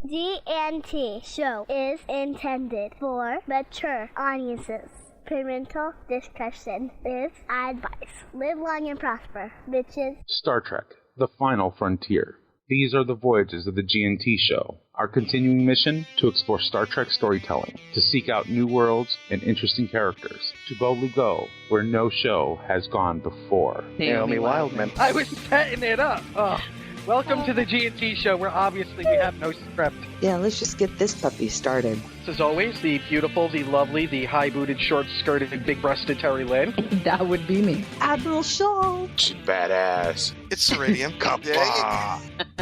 GNT show is intended for mature audiences. Parental discussion is advice. Live long and prosper, bitches. Star Trek, The Final Frontier. These are the voyages of the GNT show. Our continuing mission, to explore Star Trek storytelling, to seek out new worlds and interesting characters, to boldly go where no show has gone before. Naomi Wildman. I was setting it up. Oh. Welcome to the GNT show, where obviously we have no script. Yeah, let's just get this puppy started. As always, the beautiful, the lovely, the high-booted, short-skirted, big-breasted Terry Lynn. That would be me. Admiral Shaw. She's badass. It's Ceridium.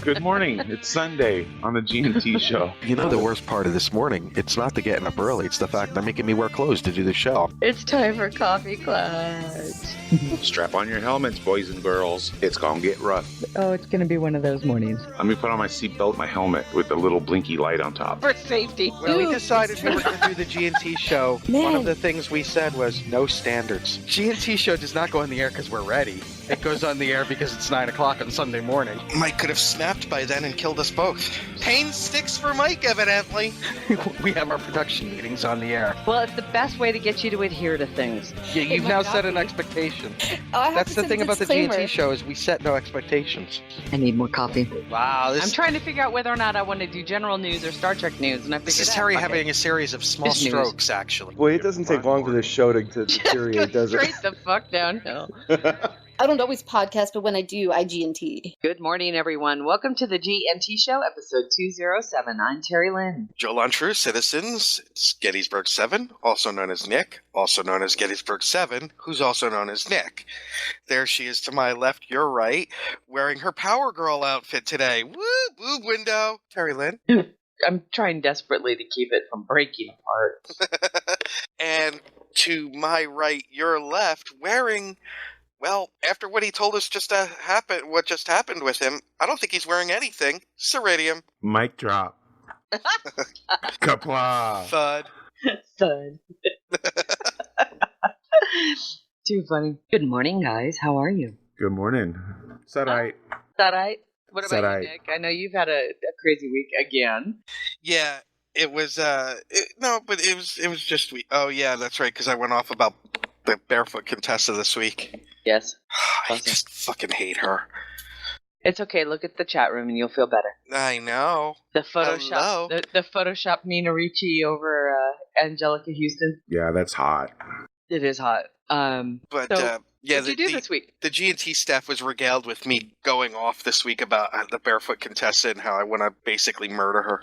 Good morning. It's Sunday on the GNT show. You know the worst part of this morning? It's not the getting up early. It's the fact they're making me wear clothes to do the show. It's time for Coffee Clutch. Strap on your helmets, boys and girls. It's gonna get rough. Oh, it's going to be one of those mornings. Let me put on my seatbelt, my helmet with the little blinky light on top. For safety. When we decided we were going to do the GNT show, Man. one of the things we said was no standards. GNT show does not go on the air because we're ready. It goes on the air because it's 9 o'clock on Sunday morning. Mike could have snapped by then and killed us both. Pain sticks for Mike, evidently. We have our production meetings on the air. Well, it's the best way to get you to adhere to things. Yeah, you've now set an expectation. That's the thing about the GNT show is we set no expectations. I need more coffee. Wow, I'm trying to figure out whether or not I want to do general news or Star Trek news, and I figured this is out. Terry Okay. having a series of small It's news. strokes, actually. Well, it doesn't take long for this show to deteriorate, Go does it? straight the fuck downhill. I don't always podcast, but when I do, I GNT. Good morning, everyone. Welcome to the GNT Show, episode 207. I'm Terry Lynn. Joel Untrue, citizens. It's Gettysburg 7, also known as Nick, also known as Gettysburg 7, who's also known as Nick. There she is to my left, your right, wearing her Power Girl outfit today. Woo, woo, window. Terry Lynn. I'm trying desperately to keep it from breaking apart. And to my right, your left, wearing... Well, after what he told us what just happened with him, I don't think he's wearing anything. Ceridium. Mic drop. Kapla. Thud. Thud. Too funny. Good morning, guys. How are you? Good morning. Sarai. Is that right? What about Sarai. you, Nick? I know you've had a crazy week again. Yeah, it was, it was just, oh yeah, that's right, because I went off about the barefoot Contessa this week. Yes. I just fucking hate her. It's okay. Look at the chat room and you'll feel better. I know. The Photoshop, the Photoshop Nina Ricci over Angelica Houston. Yeah, that's hot. It is hot. But so yeah, what'd you do this week? The GNT staff was regaled with me going off this week about the barefoot Contessa and how I want to basically murder her.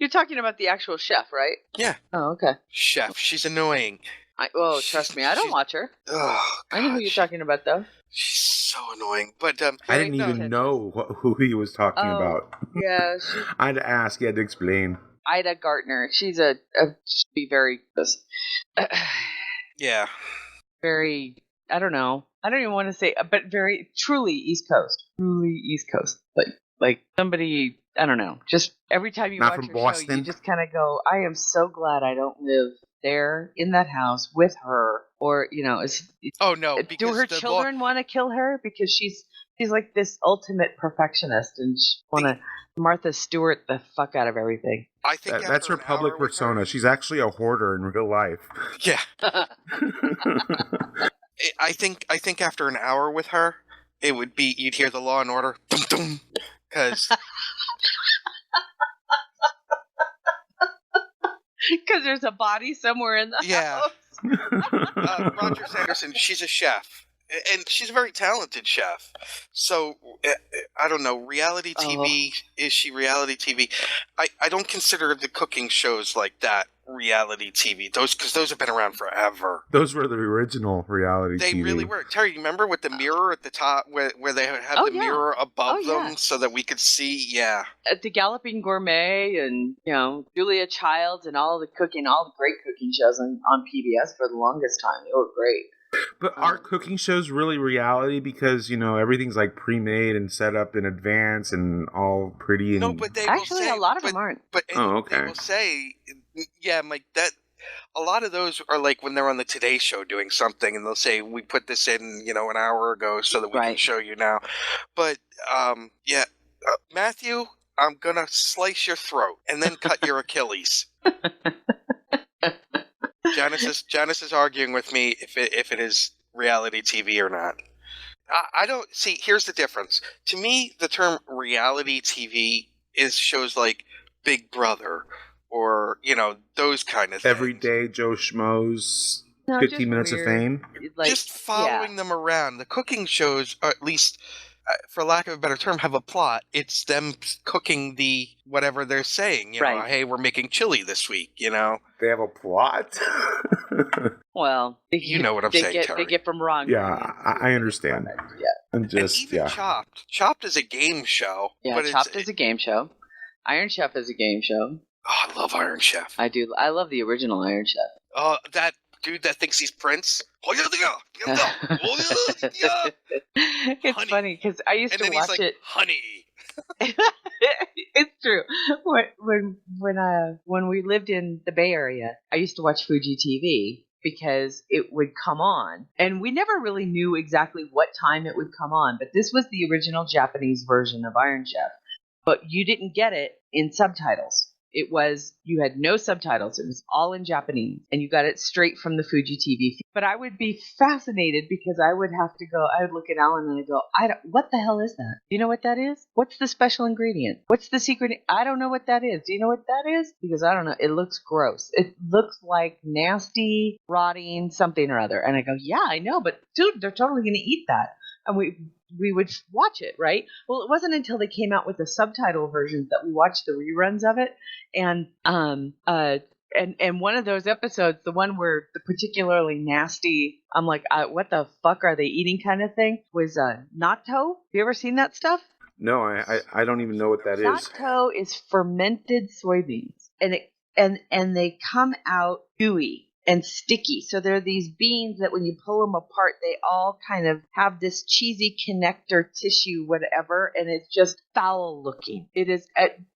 You're talking about the actual chef, right? Yeah. Oh, okay. Chef, she's annoying. Trust me, I don't watch her. Oh, God. I know who you're talking about, though. She's so annoying. But I didn't even know who he was talking about. Yeah, I had to ask. He had to explain. Ida Gartner. She's she'd be very, yeah, very. I don't know. I don't even want to say, but very truly East Coast. Truly East Coast. Like somebody. I don't know. Just every time you Not watch from her Boston. show, you just kind of go, "I am so glad I don't live there in that house with her." Or oh no, do her children want to kill her because she's like this ultimate perfectionist and she want to Martha Stewart the fuck out of everything. I think that's her public persona. She's actually a hoarder in real life. Yeah. I think after an hour with her, it would be you'd hear the Law and Order, because there's a body somewhere in the house. Roger Sanderson, she's a chef, and she's a very talented chef. So I don't know, reality TV. Is she reality TV? I don't consider the cooking shows like that reality TV. Because those have been around forever. Those were the original reality TV. They really were. Terry, you remember with the mirror at the top where they have mirror above them so that we could see? Yeah. At the Galloping Gourmet and, Julia Childs and all the great cooking shows on PBS for the longest time. They were great. But are cooking shows really reality? Because, everything's like pre-made and set up in advance and all pretty. And... No, but they actually, will say, a lot of them aren't. But okay. They will say, yeah, Mike, that a lot of those are like when they're on the Today Show doing something, and they'll say, we put this in, an hour ago so that we can show you now. But, Matthew, I'm gonna slice your throat and then cut your Achilles. Janice is arguing with me if it is reality TV or not. I don't see. Here's the difference. To me, the term reality TV is shows like Big Brother or those kind of things. Everyday Joe Schmoes, No, 15 just minutes weird. of fame. Like, Just following them around. The cooking shows, or at least, for lack of a better term, have a plot. It's them cooking the whatever they're saying. Right. Hey, we're making chili this week. They have a plot. Well, You know what I'm saying, They Terry. get from wrong. Yeah, I understand. Yeah. I'm just And even Chopped. Chopped is a game show. Yeah, but Chopped is a game show. Iron Chef is a game show. Oh, I love Iron Chef. I do. I love the original Iron Chef. Oh, that dude that thinks he's Prince. It's Honey. funny because I used And to then watch he's like, it. honey. It's true. When we lived in the Bay Area, I used to watch Fuji TV because it would come on, and we never really knew exactly what time it would come on. But this was the original Japanese version of Iron Chef, but you didn't get it in subtitles. You had no subtitles. It was all in Japanese, and you got it straight from the Fuji TV. But I would be fascinated because I would look at Alan and I'd go, what the hell is that? Do you know what that is? What's the special ingredient? What's the secret? I don't know what that is. Do you know what that is? Because I don't know. It looks gross. It looks like nasty, rotting something or other. And I go, yeah, I know, but dude, they're totally going to eat that. And we would watch it, right? Well, it wasn't until they came out with the subtitle versions that we watched the reruns of it. And one of those episodes, the one where the particularly nasty, I'm like, what the fuck are they eating kind of thing, was natto. Have you ever seen that stuff? No, I don't even know what that is. Natto is fermented soybeans, and they come out gooey and sticky. So there are these beans that when you pull them apart, they all kind of have this cheesy connector tissue, whatever, and it's just foul looking. It is.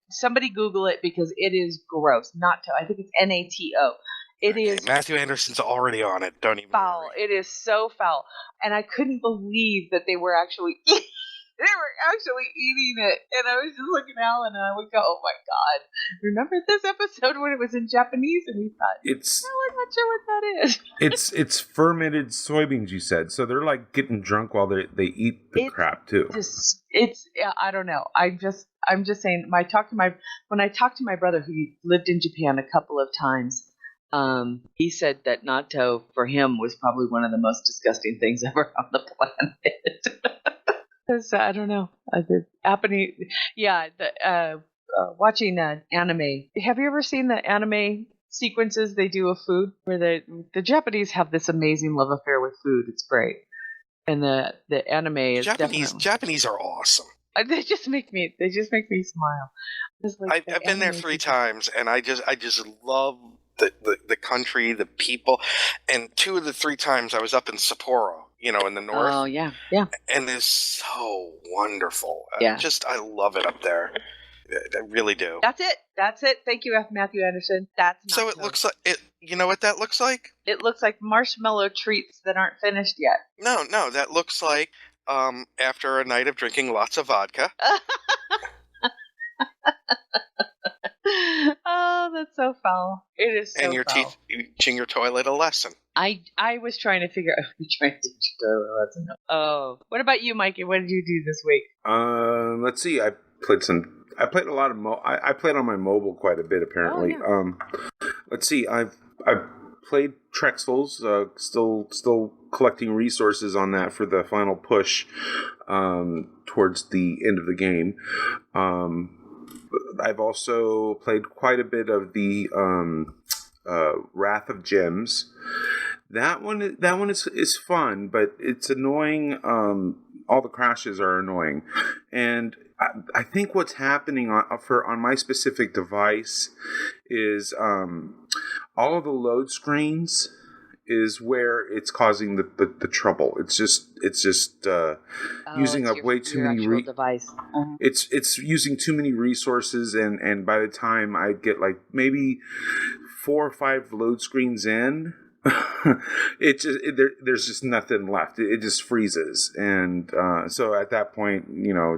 Somebody Google it because it is gross. Natto. I think it's Nato. It is Matthew Anderson's already on it. Don't even foul. worry. It is so foul, and I couldn't believe that they were actually eating it. And I was just looking at Alan, and I would go, "Oh my god! Remember this episode when it was in Japanese?" And we thought, "No, I'm not sure what that is." It's fermented soybeans, you said. So they're like getting drunk while they eat the crap too. I don't know. I'm just saying. When I talked to my brother who lived in Japan a couple of times, he said that natto for him was probably one of the most disgusting things ever on the planet. Because I don't know, watching anime. Have you ever seen the anime sequences they do of food, where the Japanese have this amazing love affair with food? It's great, and the anime is Japanese are awesome. They just make me smile. I've been there 3 times, and I just love the country, the people, and 2 of the 3 times I was up in Sapporo, in the north. Oh yeah. And it's so wonderful. Yeah. I love it up there. I really do. That's it. Thank you, Matthew Anderson. That's not so. It looks like it. You know what that looks like? It looks like marshmallow treats that aren't finished yet. No, that looks like after a night of drinking lots of vodka. Oh, that's so foul. It is so and your foul. teaching your toilet a lesson. I was trying to figure out. Trying to teach your toilet a lesson. Oh, what about you, Mikey? What did you do this week? Let's see. I played a lot of I played on my mobile quite a bit apparently. Oh, yeah. Let's see. I've played Trexels. Still collecting resources on that for the final push towards the end of the game. I've also played quite a bit of the Wrath of Gems. That one is fun, but it's annoying. All the crashes are annoying, and I think what's happening on my specific device is all of the load screens is where it's causing the trouble. It's just using up way too many device. Uh-huh. It's using too many resources, and by the time I get like maybe 4 or 5 load screens in, there's just nothing left. It just freezes, and so at that point,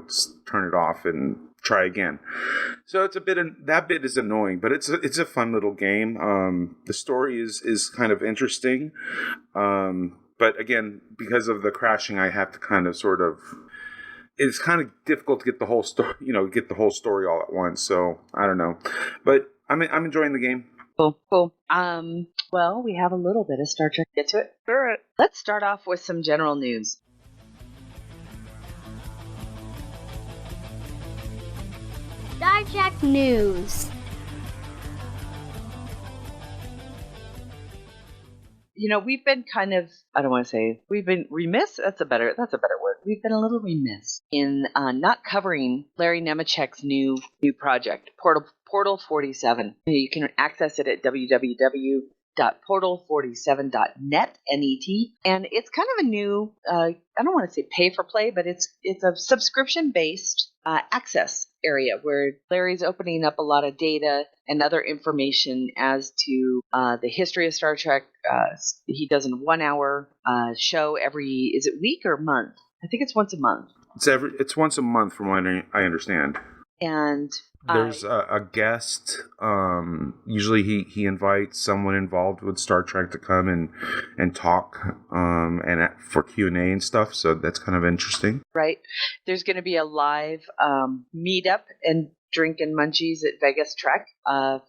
just turn it off and try again. So it's that bit is annoying, but it's a fun little game. The story is kind of interesting, but again, because of the crashing, I have to kind of sort of. It's kind of difficult to get the whole story, get the whole story all at once. So I don't know, but I'm enjoying the game. Cool. Well, we have a little bit of Star Trek to get to it. Sure. Let's start off with some general news. Star Trek news. We've been kind of, I don't want to say, we've been remiss. That's a better word. We've been a little remiss in not covering Larry Nemechek's new project, Portal 47. You can access it at www.portal47.net, N-E-T. And it's kind of a new, I don't want to say pay for play, but it's a subscription-based access area where Larry's opening up a lot of data and other information as to the history of Star Trek. He does a 1 hour show every, is it week or month? I think it's once a month. It's once a month from what I understand. And there's a guest. Usually he invites someone involved with Star Trek to come and talk and for Q&A and stuff. So that's kind of interesting. Right. There's going to be a live meetup and drink and munchies at Vegas Trek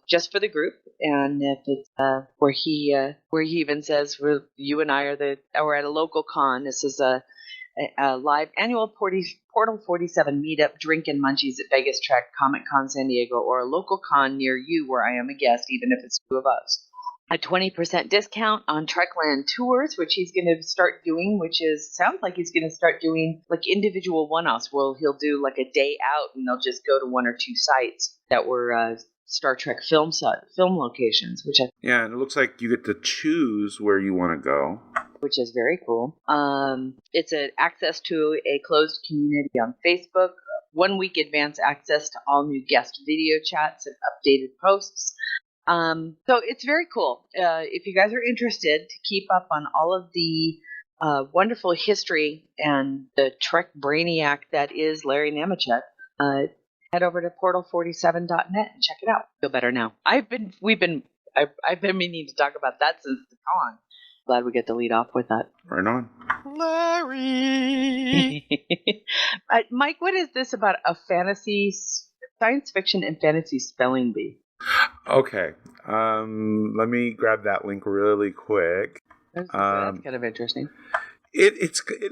just for the group. And if it's where he even says you and I we're at a local con. This is a live annual Portal 47 meetup, drink and munchies at Vegas Trek, Comic Con San Diego, or a local con near you where I am a guest, even if it's two of us. A 20% discount on Trekland tours, which he's going to start doing, sounds like he's going to start doing like individual one-offs where he'll do like a day out and they'll just go to one or two sites that were Star Trek film locations, and it looks like you get to choose where you want to go, which is very cool. It's an access to a closed community on Facebook, 1 week advance access to all new guest video chats and updated posts. So it's very cool. If you guys are interested to keep up on all of the wonderful history and the Trek brainiac that is Larry Nemechek, head over to portal47.net and check it out. Feel better now. I've been meaning to talk about that since the con. Glad we get to lead off with that. Right on. Larry! Mike, what is this about a science fiction and fantasy spelling bee? Okay. Let me grab that link really quick. That's kind of interesting. It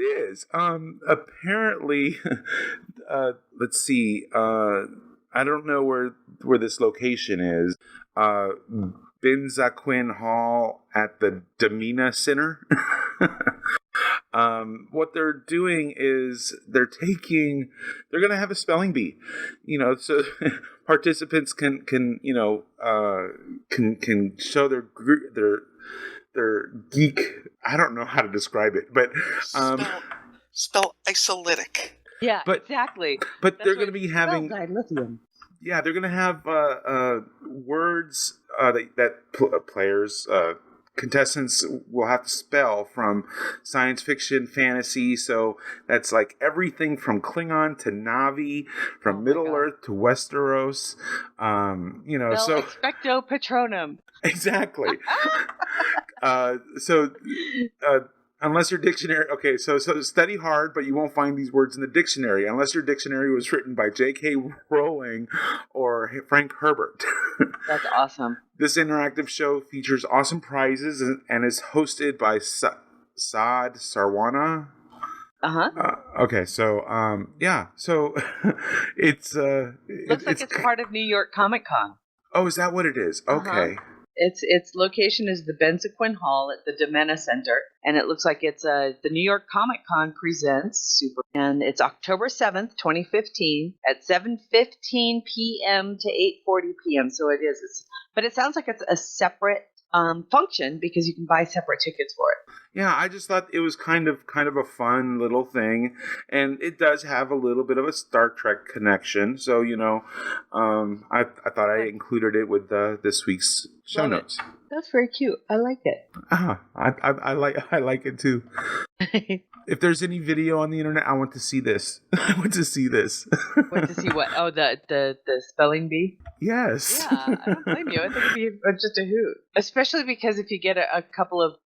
is. Apparently, let's see. I don't know where this location is. Benzaquin Hall at the Damina Center. What they're doing is they're going to have a spelling bee, so participants can show their geek. I don't know how to describe it, but spell isolytic. Yeah, but, exactly. But they're going to be having dilithium. Yeah, they're going to have words that players. Contestants will have to spell from science fiction, fantasy, so that's like everything from Klingon to Na'vi, from Middle Earth to Westeros. So expecto patronum. Exactly. Unless your dictionary, so study hard, but you won't find these words in the dictionary unless your dictionary was written by J.K. Rowling or Frank Herbert. That's awesome. This interactive show features awesome prizes and is hosted by Saad Sarwana. Okay, so so it's looks like it's part of New York Comic Con. Oh, is that what it is? Okay. Its location is the Benzaquin Hall at the Domena Center, and it looks like it's the New York Comic Con presents and it's October 7th, 2015 at 7:15 p.m. to 8:40 p.m. So it is, but it sounds like it's a separate function because you can buy separate tickets for it. Yeah, I just thought it was kind of a fun little thing, and it does have a little bit of a Star Trek connection. So I thought I included it with this week's show Love it. notes. That's very cute. I like it. I like it too. If there's any video on the internet, I want to see this. I want to see this. Want to see what? Oh, the spelling bee? Yes. Yeah, I don't blame you. I think it'd be just a hoot. Especially because if you get a couple of,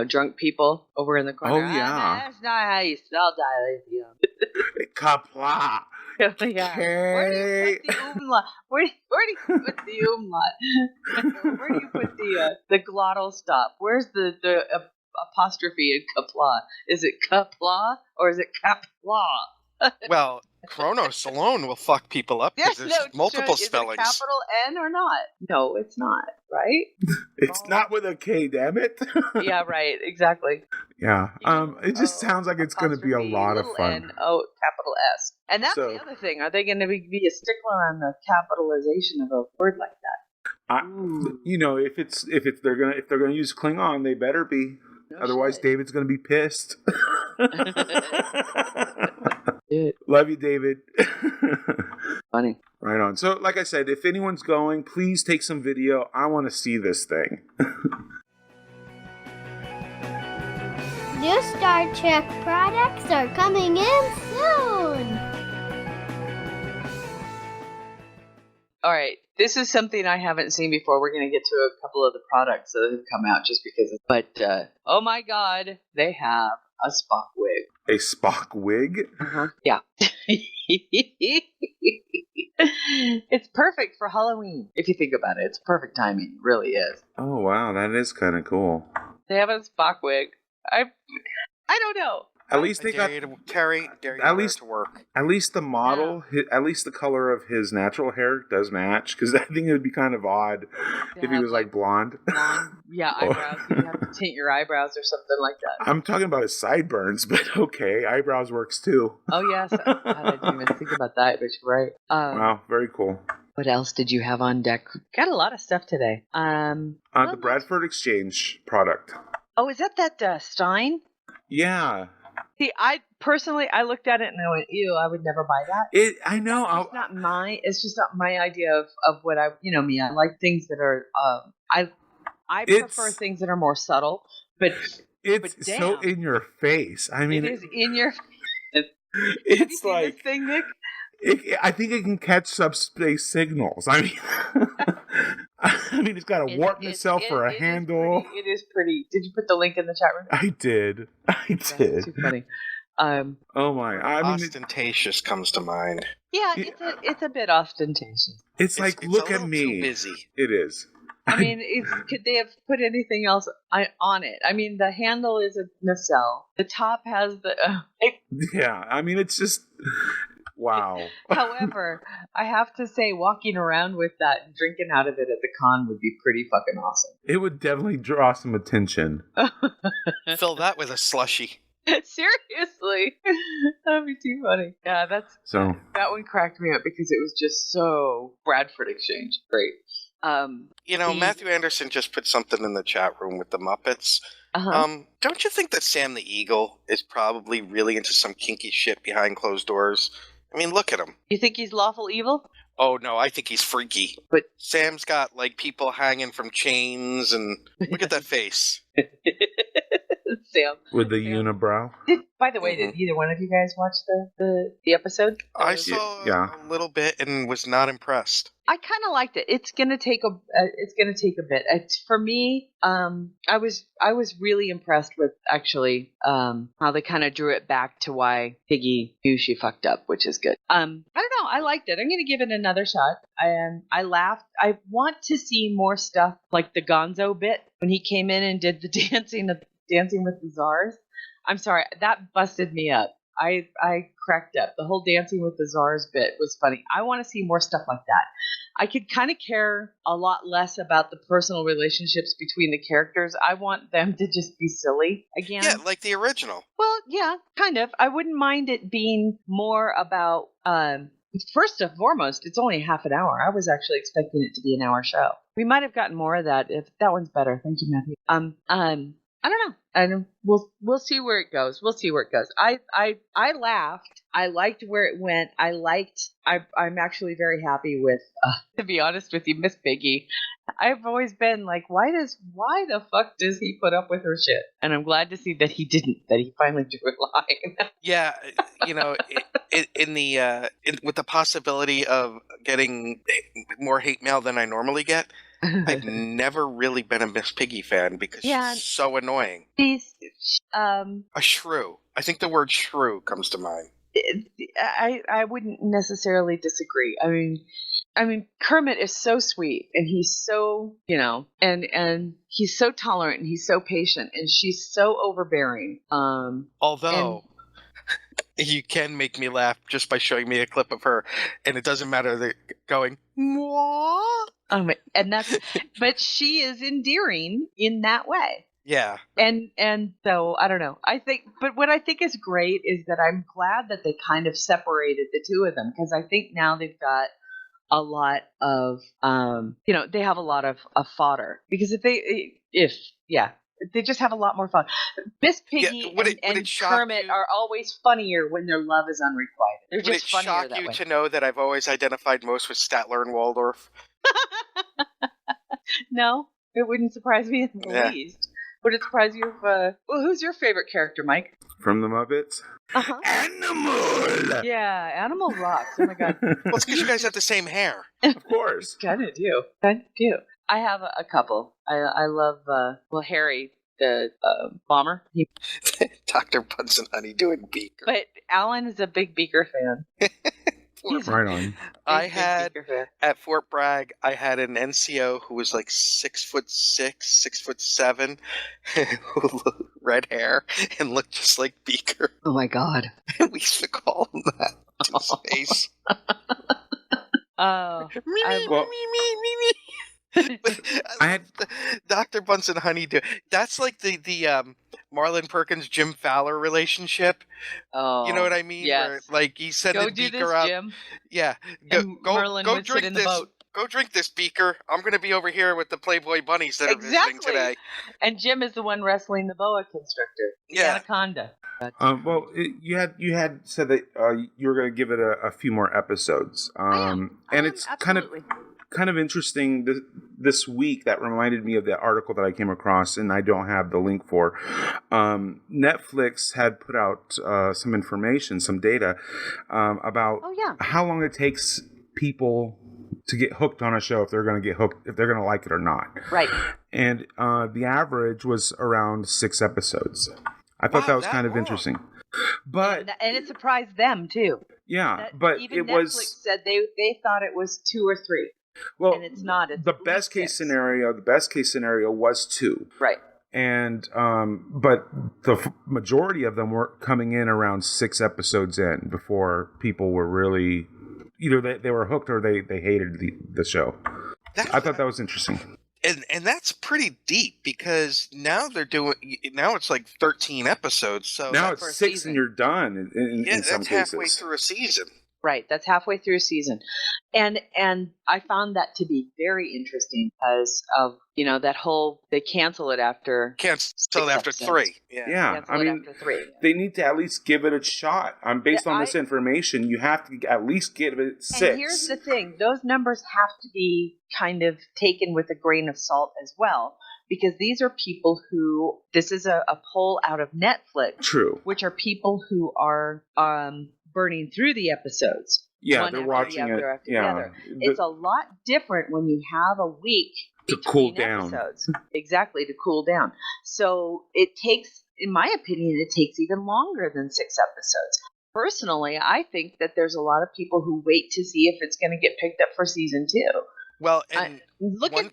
drunk people over in the corner. Oh, yeah. That's not how you spell dilithium. Kapla. Yeah. Okay. Where do you put the umlaut? Where do you put the umlaut? Where do you put the glottal stop? Where's the apostrophe in kapla? Is it kapla or is it kapla? Well, Kronos alone will fuck people up because there's multiple spellings. Is it a capital N or not? No, it's not, right? It's not with a K, damn it. Yeah, right, exactly. Yeah. It just sounds like it's going to be a lot of fun. N-O, capital S. And that's the other thing. Are they going to be a stickler on the capitalization of a word like that? If they're gonna use Klingon, they better be. Otherwise, David's gonna be pissed. Love you, David. Funny. Right on. So, like I said, if anyone's going, please take some video. I want to see this thing. New Star Trek products are coming in soon. All right. This is something I haven't seen before. We're going to get to a couple of the products that have come out just because. But, oh my God, they have a Spock wig. A Spock wig? Uh-huh. Yeah. It's perfect for Halloween. If you think about it, it's perfect timing. It really is. Oh, wow. That is kind of cool. They have a Spock wig. I don't know. At least they got Terry. At least to work. At least the model, at least the color of his natural hair does match. Because I think it would be kind of odd if he was like blonde. Yeah, eyebrows. You have to tint your eyebrows or something like that. I'm talking about his sideburns, but okay, eyebrows works too. Oh yes, God, I didn't even think about that, but you're right. Wow, very cool. What else did you have on deck? Got a lot of stuff today. The Bradford Exchange product. Oh, is that Stein? Yeah. See, I looked at it and I went, "Ew, I would never buy that." I know. It's just not my idea of what me. I like things that are. I prefer things that are more subtle, but it's so in your face. I mean, it is in your. It's have you seen like this thing, Nick? I think it can catch subspace signals. I mean, it's got a warp nacelle for a handle. It is pretty. Did you put the link in the chat room? I did. That's too funny. Oh my! I mean, ostentatious comes to mind. Yeah, it's a bit ostentatious. It's like, look at me. Too busy. It is. I mean, could they have put anything else on it? I mean, the handle is a nacelle. The top has the. Yeah, I mean, it's just. Wow. However, I have to say, walking around with that and drinking out of it at the con would be pretty fucking awesome. It would definitely draw some attention. Fill that with a slushie. Seriously, that'd be too funny. Yeah, that one cracked me up because it was just so Bradford Exchange. Great. Matthew Anderson just put something in the chat room with the Muppets. Uh-huh. Don't you think that Sam the Eagle is probably really into some kinky shit behind closed doors? I mean, look at him. You think he's lawful evil? Oh, no, I think he's freaky. But Sam's got, like, people hanging from chains, and look at that face. Sam. With the unibrow. By the way, did either one of you guys watch the episode? I saw a little bit and was not impressed. I kind of liked it. It's gonna take a bit. For me, I was really impressed with actually how they kind of drew it back to why Piggy knew she fucked up, which is good. I don't know. I liked it. I'm gonna give it another shot. I laughed. I want to see more stuff like the Gonzo bit when he came in and did the Dancing with the Czars. I'm sorry, that busted me up. I cracked up. The whole Dancing with the Czars bit was funny. I want to see more stuff like that. I could kind of care a lot less about the personal relationships between the characters. I want them to just be silly again. Yeah, like the original. Well, yeah, kind of. I wouldn't mind it being more about, first and foremost, it's only half an hour. I was actually expecting it to be an hour show. We might have gotten more of that. If that one's better. Thank you, Matthew. I don't know. And we'll see where it goes. We'll see where it goes. I laughed. I liked where it went. I'm actually very happy with, to be honest with you, Miss Piggy. I've always been like, why the fuck does he put up with her shit? And I'm glad to see that he didn't, that he finally drew a line. Yeah, with the possibility of getting more hate mail than I normally get, I've never really been a Miss Piggy fan because she's so annoying. She's a shrew. I think the word shrew comes to mind. I wouldn't necessarily disagree. I mean, Kermit is so sweet, and he's so, and he's so tolerant, and he's so patient, and she's so overbearing. Although you can make me laugh just by showing me a clip of her, and it doesn't matter they're going Mwah! But she is endearing in that way. Yeah. And so I don't know. But what I think is great is that I'm glad that they kind of separated the two of them, because I think now they've got a lot of they have a lot of fodder, because if they just have a lot more fun. Miss Piggy and Kermit are always funnier when their love is unrequited. They're just funnier that way. Would it shock you to know that I've always identified most with Statler and Waldorf? No, it wouldn't surprise me in the least. Would it surprise you if, who's your favorite character, Mike? From the Muppets? Uh-huh. Animal! Yeah, Animal rocks. Oh my god. Well, it's because you guys have the same hair. Of course. Kind of do. I have a couple. I love, Harry, the bomber. Dr. Bunsen Honeydew Beaker. But Alan is a big Beaker fan. Right on. I had at Fort Bragg. I had an NCO who was like 6'6", 6'7", red hair, and looked just like Beaker. Oh my god! We used to call him that to his face. Oh, I had Dr. Bunsen Honeydew. That's like the Marlon Perkins Jim Fowler relationship. Oh, you know what I mean? Yes. Where, like he's sending go do Beaker this, out. Jim. Yeah, go drink in this. The boat. Go drink this, Beaker. I'm going to be over here with the Playboy bunnies that are visiting today. And Jim is the one wrestling the boa constrictor. The anaconda. You had said that you were going to give it a few more episodes, and it's absolutely. kind of interesting this week. That reminded me of the article that I came across, and I don't have the link for. Netflix had put out some information, some data about how long it takes people to get hooked on a show, if they're going to get hooked, if they're going to like it or not. Right. And the average was around 6 episodes. I thought that was kind of interesting. But and it surprised them too. Yeah, but even it Netflix was said they thought it was 2 or 3. Well, and it's not. It's the best case scenario. The best case scenario was 2. Right. And but the majority of them were coming in around 6 episodes in before people were really either they were hooked or they hated the show. I thought that was interesting. And that's pretty deep, because now it's like 13 episodes. So now it's 6 and you're done in some cases. That's halfway through a season. Right, that's halfway through a season. And I found that to be very interesting because of, that whole, they cancel it after 3. Yeah. I mean, after 3. They need to at least give it a shot. Based on this information, you have to at least give it 6. And here's the thing. Those numbers have to be kind of taken with a grain of salt as well, because these are people who, this is a poll out of Netflix. True. Which are people who are burning through the episodes. Yeah, they're watching it. It's a lot different when you have a week to cool down. Episodes. Exactly, to cool down. So it takes, in my opinion, it takes even longer than 6 episodes. Personally, I think that there's a lot of people who wait to see if it's going to get picked up for season 2. Well, and go ahead.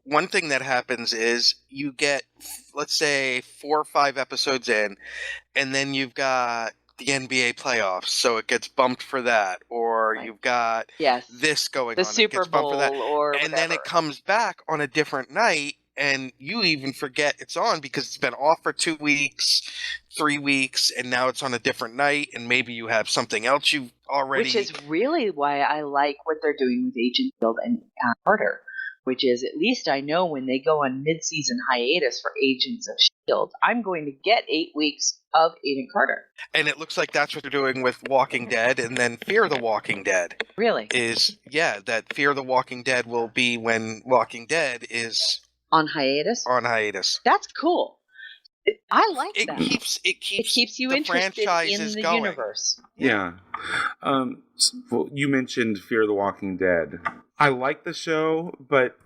One thing that happens is you get, let's say, 4 or 5 episodes in, and then you've got the NBA playoffs, so it gets bumped for that, or you've got this going on, the Super Bowl, for that. or and whatever. Then it comes back on a different night, and you even forget it's on because it's been off for 2 weeks, 3 weeks, and now it's on a different night, and maybe you have something else you've already. Which is really why I like what they're doing with Agent Field and Carter, which is at least I know when they go on mid-season hiatus for Agents of S.H.I.E.L.D., I'm going to get 8 weeks of Agent Carter. And it looks like that's what they're doing with Walking Dead, and then Fear the Walking Dead. Really? That Fear the Walking Dead will be when Walking Dead is on hiatus. That's cool. I like it. that. It keeps you the interested franchises in the going. universe. Yeah. Well, you mentioned Fear the Walking Dead. I like the show, but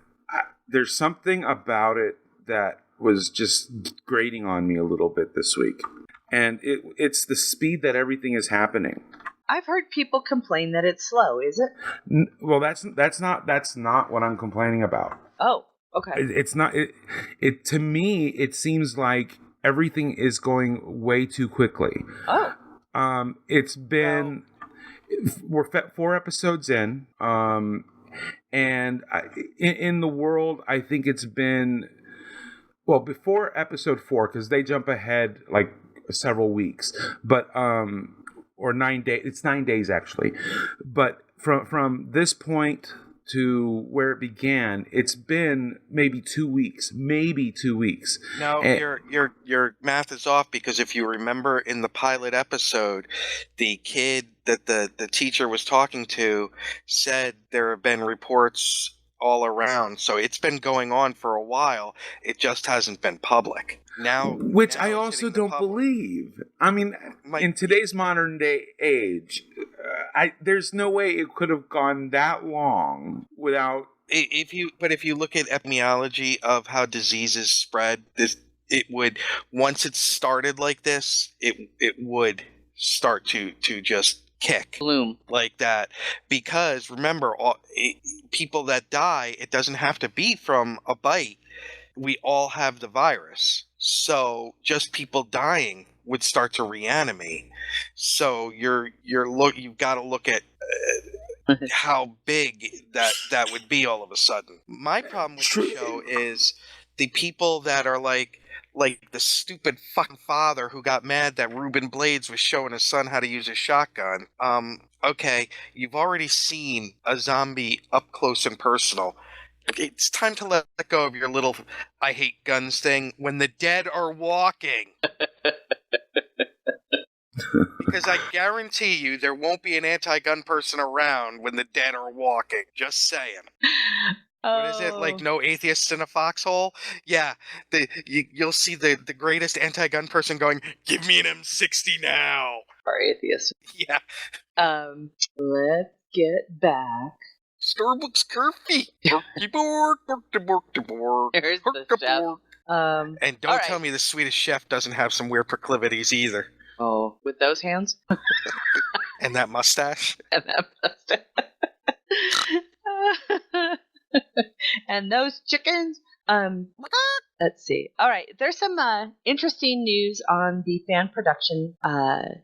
there's something about it that was just grating on me a little bit this week. And it's the speed that everything is happening. I've heard people complain that it's slow. Is it? Well, that's not what I'm complaining about. Oh, okay. It's not. It to me, it seems like everything is going way too quickly. Oh. It's been we're 4 episodes in, and in the world, I think it's been before episode 4 because they jump ahead like several weeks, but or 9 days. It's 9 days actually, but from this point to where it began, it's been maybe 2 weeks. No, your math is off, because if you remember in the pilot episode, the kid that the teacher was talking to said there have been reports all around, so it's been going on for a while. It just hasn't been public. Which I also don't believe. I mean, in today's modern day age, there's no way it could have gone that long without. If you look at epidemiology of how diseases spread, it would, once it started like this, it would start to just kick bloom like that, because remember, people that die, it doesn't have to be from a bite. We all have the virus, so just people dying would start to reanimate. So you've got to look at how big that would be all of a sudden. My problem with the show is the people that are like the stupid fucking father who got mad that Ruben Blades was showing his son how to use a shotgun. Okay, you've already seen a zombie up close and personal. It's time to let go of your little I hate guns thing when the dead are walking. Because I guarantee you there won't be an anti-gun person around when the dead are walking. Just saying. What is it, like no atheists in a foxhole? Yeah, you'll see the greatest anti-gun person going, "Give me an M60 now." Our atheists. Yeah. Let's get back. Starbucks coffee. Here's the chef. And don't tell me the Swedish chef doesn't have some weird proclivities either. Oh, with those hands? And that mustache. And those chickens. Let's see. All right, there's some interesting news on the fan production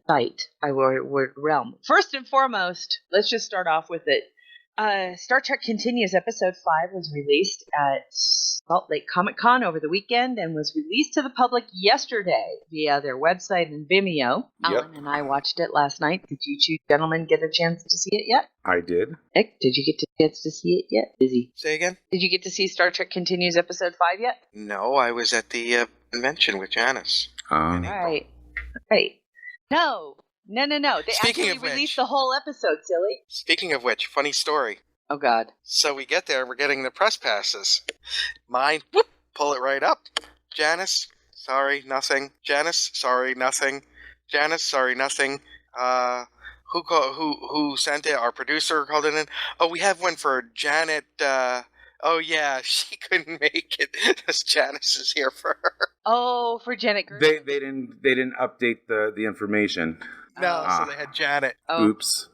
site, realm. First and foremost, let's just start off with it. Star Trek Continues Episode 5 was released at Salt Lake Comic-Con over the weekend and was released to the public yesterday via their website and Vimeo. Yep. Alan and I watched it last night. Did you two gentlemen get a chance to see it yet? I did. Nick, did you get a chance to see it yet? Busy. Say again? Did you get to see Star Trek Continues Episode 5 yet? No, I was at the convention with Janice. All right. No. They actually released the whole episode, silly. Speaking of which, funny story. Oh, God. So we get there, we're getting the press passes. Mine, pull it right up. Janice, sorry, nothing. Janice, sorry, nothing. Janice, sorry, nothing. Who sent it? Our producer called it in. Oh, we have one for Janet. Oh yeah, she couldn't make it. Because Janice is here for her. Oh, for Janet Green. They didn't update the information. No, so they had Janet. Oh. Oops.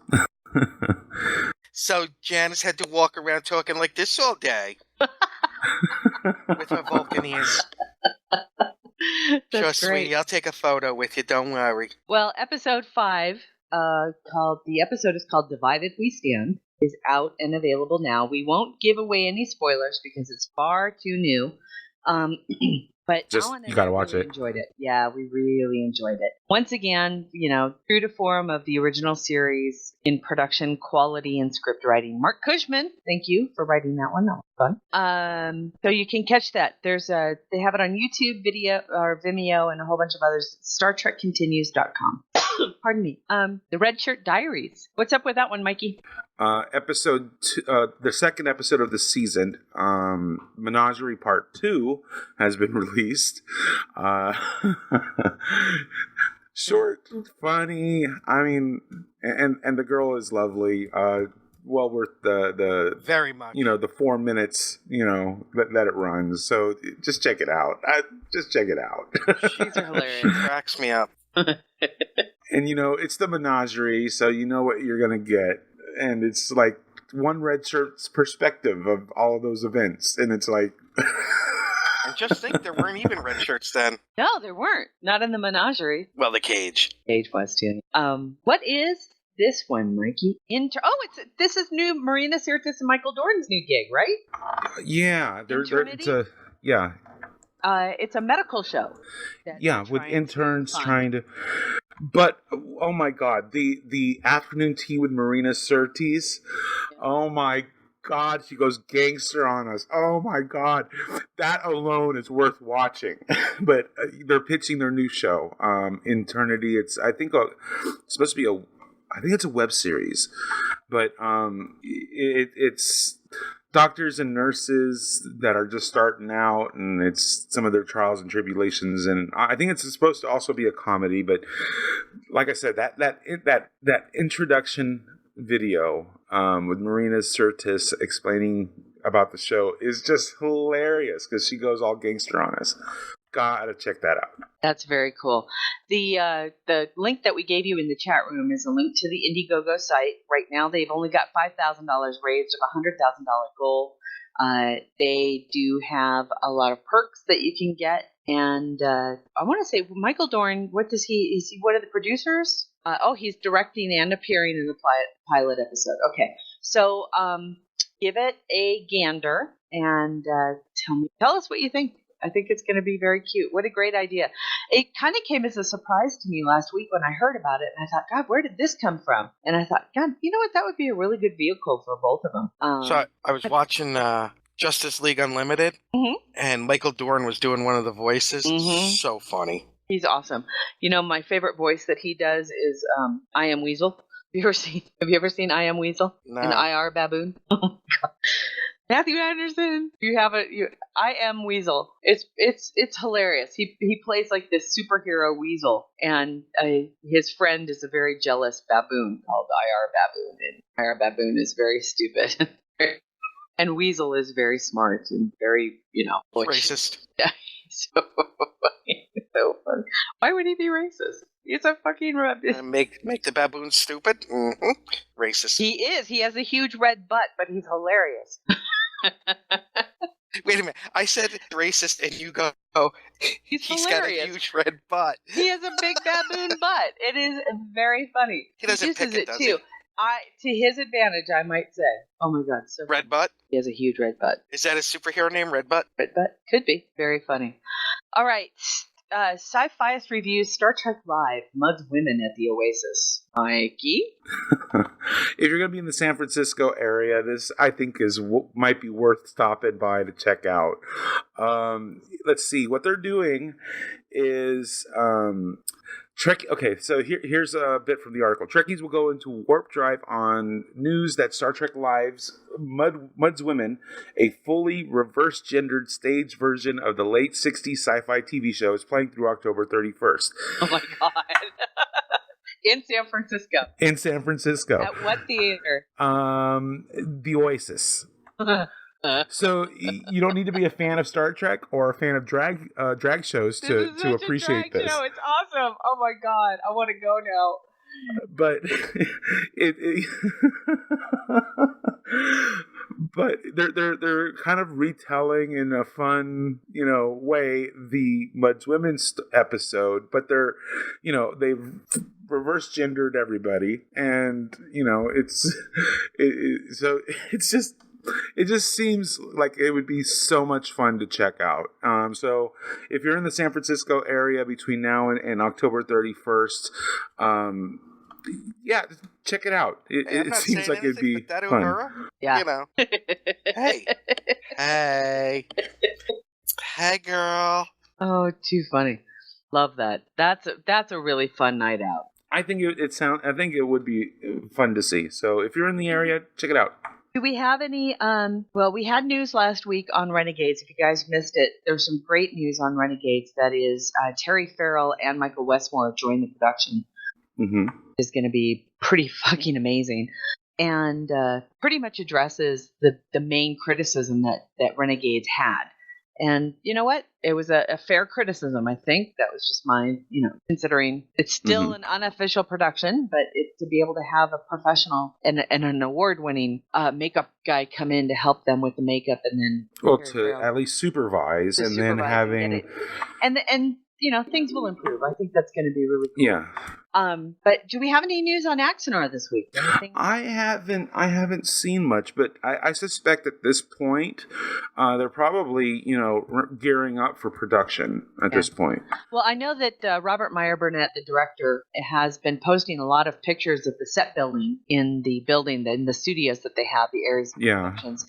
So Janice had to walk around talking like this all day. With her Vulcan ears. That's sure, great. sweetie, I'll take a photo with you, don't worry. Well, episode 5, the episode is called Divided We Stand, is out and available now. We won't give away any spoilers because it's far too new. But Just Alan and you got to I watch really it. enjoyed it. Yeah, we really enjoyed it. Once again, true to form of the original series in production quality and script writing. Mark Cushman, thank you for writing that one. That was fun. So you can catch that. They have it on YouTube, video or Vimeo, and a whole bunch of others. StarTrekContinues.com. Pardon me. The Red Shirt Diaries. What's up with that one, Mikey? Episode two, the second episode of the season, Menagerie Part 2, has been released. Short, funny. I mean, and the girl is lovely. Well worth the Very much. The 4 minutes that it runs. So just check it out. Just check it out. She's hilarious. Cracks me up. And it's the menagerie, so you know what you're gonna get. And it's like one red shirt's perspective of all of those events. And it's like... And just think, there weren't even red shirts then. No, there weren't. Not in the menagerie. Well, the cage. Cage was too. What is this one, Mikey? This is new Marina Sirtis and Michael Dorn's new gig, right? Yeah. It's a medical show. With interns trying to... But, oh my God, the afternoon tea with Marina Sirtis. Oh my God, she goes gangster on us. Oh my God, that alone is worth watching. But they're pitching their new show, Eternity. It's supposed to be I think it's a web series, but it's doctors and nurses that are just starting out, and it's some of their trials and tribulations. And I think it's supposed to also be a comedy. But like I said, that introduction video with Marina Sirtis explaining about the show is just hilarious because she goes all gangster on us. Gotta check that out. That's very cool. The link that we gave you in the chat room is a link to the Indiegogo site. Right now, they've only got $5,000 raised of a $100,000 goal. They do have a lot of perks that you can get, and I want to say Michael Dorn. Is he one of the producers? He's directing and appearing in the pilot episode. Okay, so give it a gander and tell us what you think. I think it's going to be very cute. What a great idea. It kind of came as a surprise to me last week when I heard about it. And I thought, God, where did this come from? And I thought, God, you know what? That would be a really good vehicle for both of them. So I was watching Justice League Unlimited, and Michael Dorn was doing one of the voices. So funny. He's awesome. My favorite voice that he does is I Am Weasel. Have you ever seen I Am Weasel? No. An IR baboon? Oh my God. Matthew Anderson, I Am Weasel. It's hilarious. He plays like this superhero weasel, and his friend is a very jealous baboon called IR Baboon, and IR Baboon is very stupid, and Weasel is very smart and very racist. Yeah, so funny. So funny. Why would he be racist? He's a fucking make the baboon stupid. Racist. He is. He has a huge red butt, but he's hilarious. Wait a minute. I said racist, and you go, he's got a huge red butt. He has a big baboon butt. It is very funny. He doesn't pick it, does he? To his advantage, I might say. Oh my God. So Red butt? He has a huge red butt. Is that a superhero name, Red Butt? Red butt? Could be. Very funny. All right. Sci-Fiist reviews Star Trek Live, Mud's Women at the Oasis. Mikey? If you're going to be in the San Francisco area, this, I think, might be worth stopping by to check out. Let's see. What they're doing is... Okay, so here's a bit from the article. Trekkies will go into warp drive on news that Star Trek Live's Mud's Women, a fully reverse-gendered stage version of the late 60s sci-fi TV show, is playing through October 31st. Oh my God. In San Francisco. In San Francisco. At what theater? The Oasis. So you don't need to be a fan of Star Trek or a fan of drag shows to appreciate this. Show. It's awesome. Oh my God, I want to go now. But but they're kind of retelling in a fun way the Mud's Women episode, but they've reverse gendered everybody, and so it's just. It just seems like it would be so much fun to check out. So if you're in the San Francisco area between now and October 31st, yeah, check it out. It seems like it'd be fun. Yeah. You know. Hey. Hey, girl. Oh, too funny. Love that. That's a really fun night out. I think I think it would be fun to see. So if you're in the area, check it out. Do we have any, well, we had news last week on Renegades. If you guys missed it, there's some great news on Renegades. That is Terry Farrell and Michael Westmore have joined the production. Mm-hmm. It's going to be pretty fucking amazing. And pretty much addresses the main criticism that Renegades had. And you know what? It was a fair criticism, I think. That was just mine, considering it's still an unofficial production, but to be able to have a professional and an award-winning makeup guy come in to help them with the makeup and then... Well, to at least supervise and then having... And things will improve. I think that's going to be really cool. Yeah. But do we have any news on Axanar this week? Anything? I haven't seen much, but I suspect at this point they're probably gearing up for production at this point. Well, I know that Robert Meyer Burnett, the director, has been posting a lot of pictures of the set building in the studios that they have, the areas of productions.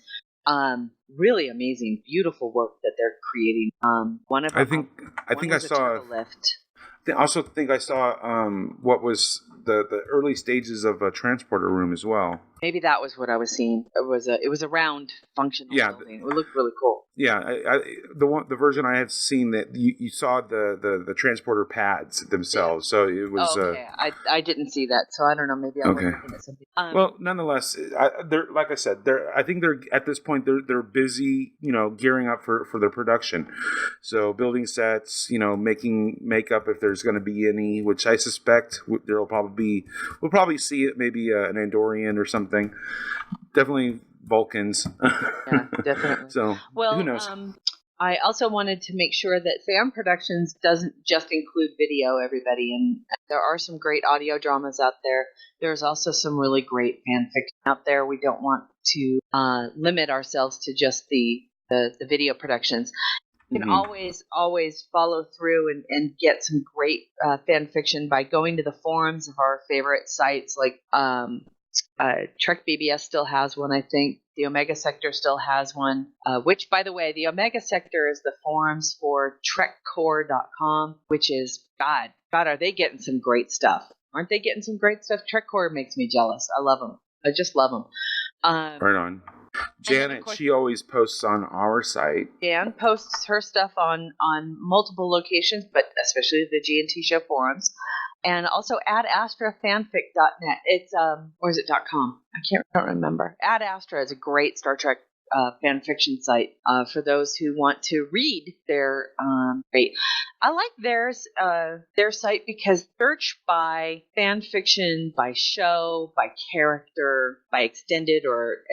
Really amazing, beautiful work that they're creating. I also think I saw what was the early stages of a transporter room as well. Maybe that was what I was seeing. It was a round functional building. It looked really cool. Yeah, the version I had seen that you saw the transporter pads themselves. So it was. Okay, I didn't see that, so I don't know. Maybe I was looking at something. Well, nonetheless, they're like I said, I think they're at this point they're busy, gearing up for their production. So building sets, making makeup if there's going to be any, which I suspect we'll probably see it, maybe an Andorian or something. Definitely Vulcans. Yeah, definitely. So who knows? I also wanted to make sure that Fan Productions doesn't just include video, everybody, and there are some great audio dramas out there. There's also some really great fan fiction out there. We don't want to limit ourselves to just the video productions. You can always follow through and get some great fan fiction by going to the forums of our favorite sites like Trek BBS still has one, I think. The Omega Sector still has one, which, by the way, the Omega Sector is the forums for TrekCore.com, which is, God, are they getting some great stuff? Aren't they getting some great stuff? TrekCore makes me jealous. I love them. I just love them. Right on. Janet, she always posts on our site. Jan posts her stuff on multiple locations, but especially the G&T Show forums. And also Ad Astra fanfic.net. It's or is it .com? I don't remember. Ad Astra is a great Star Trek fan fiction site for those who want to read their fate. I like their site because search by fan fiction, by show, by character, by extended or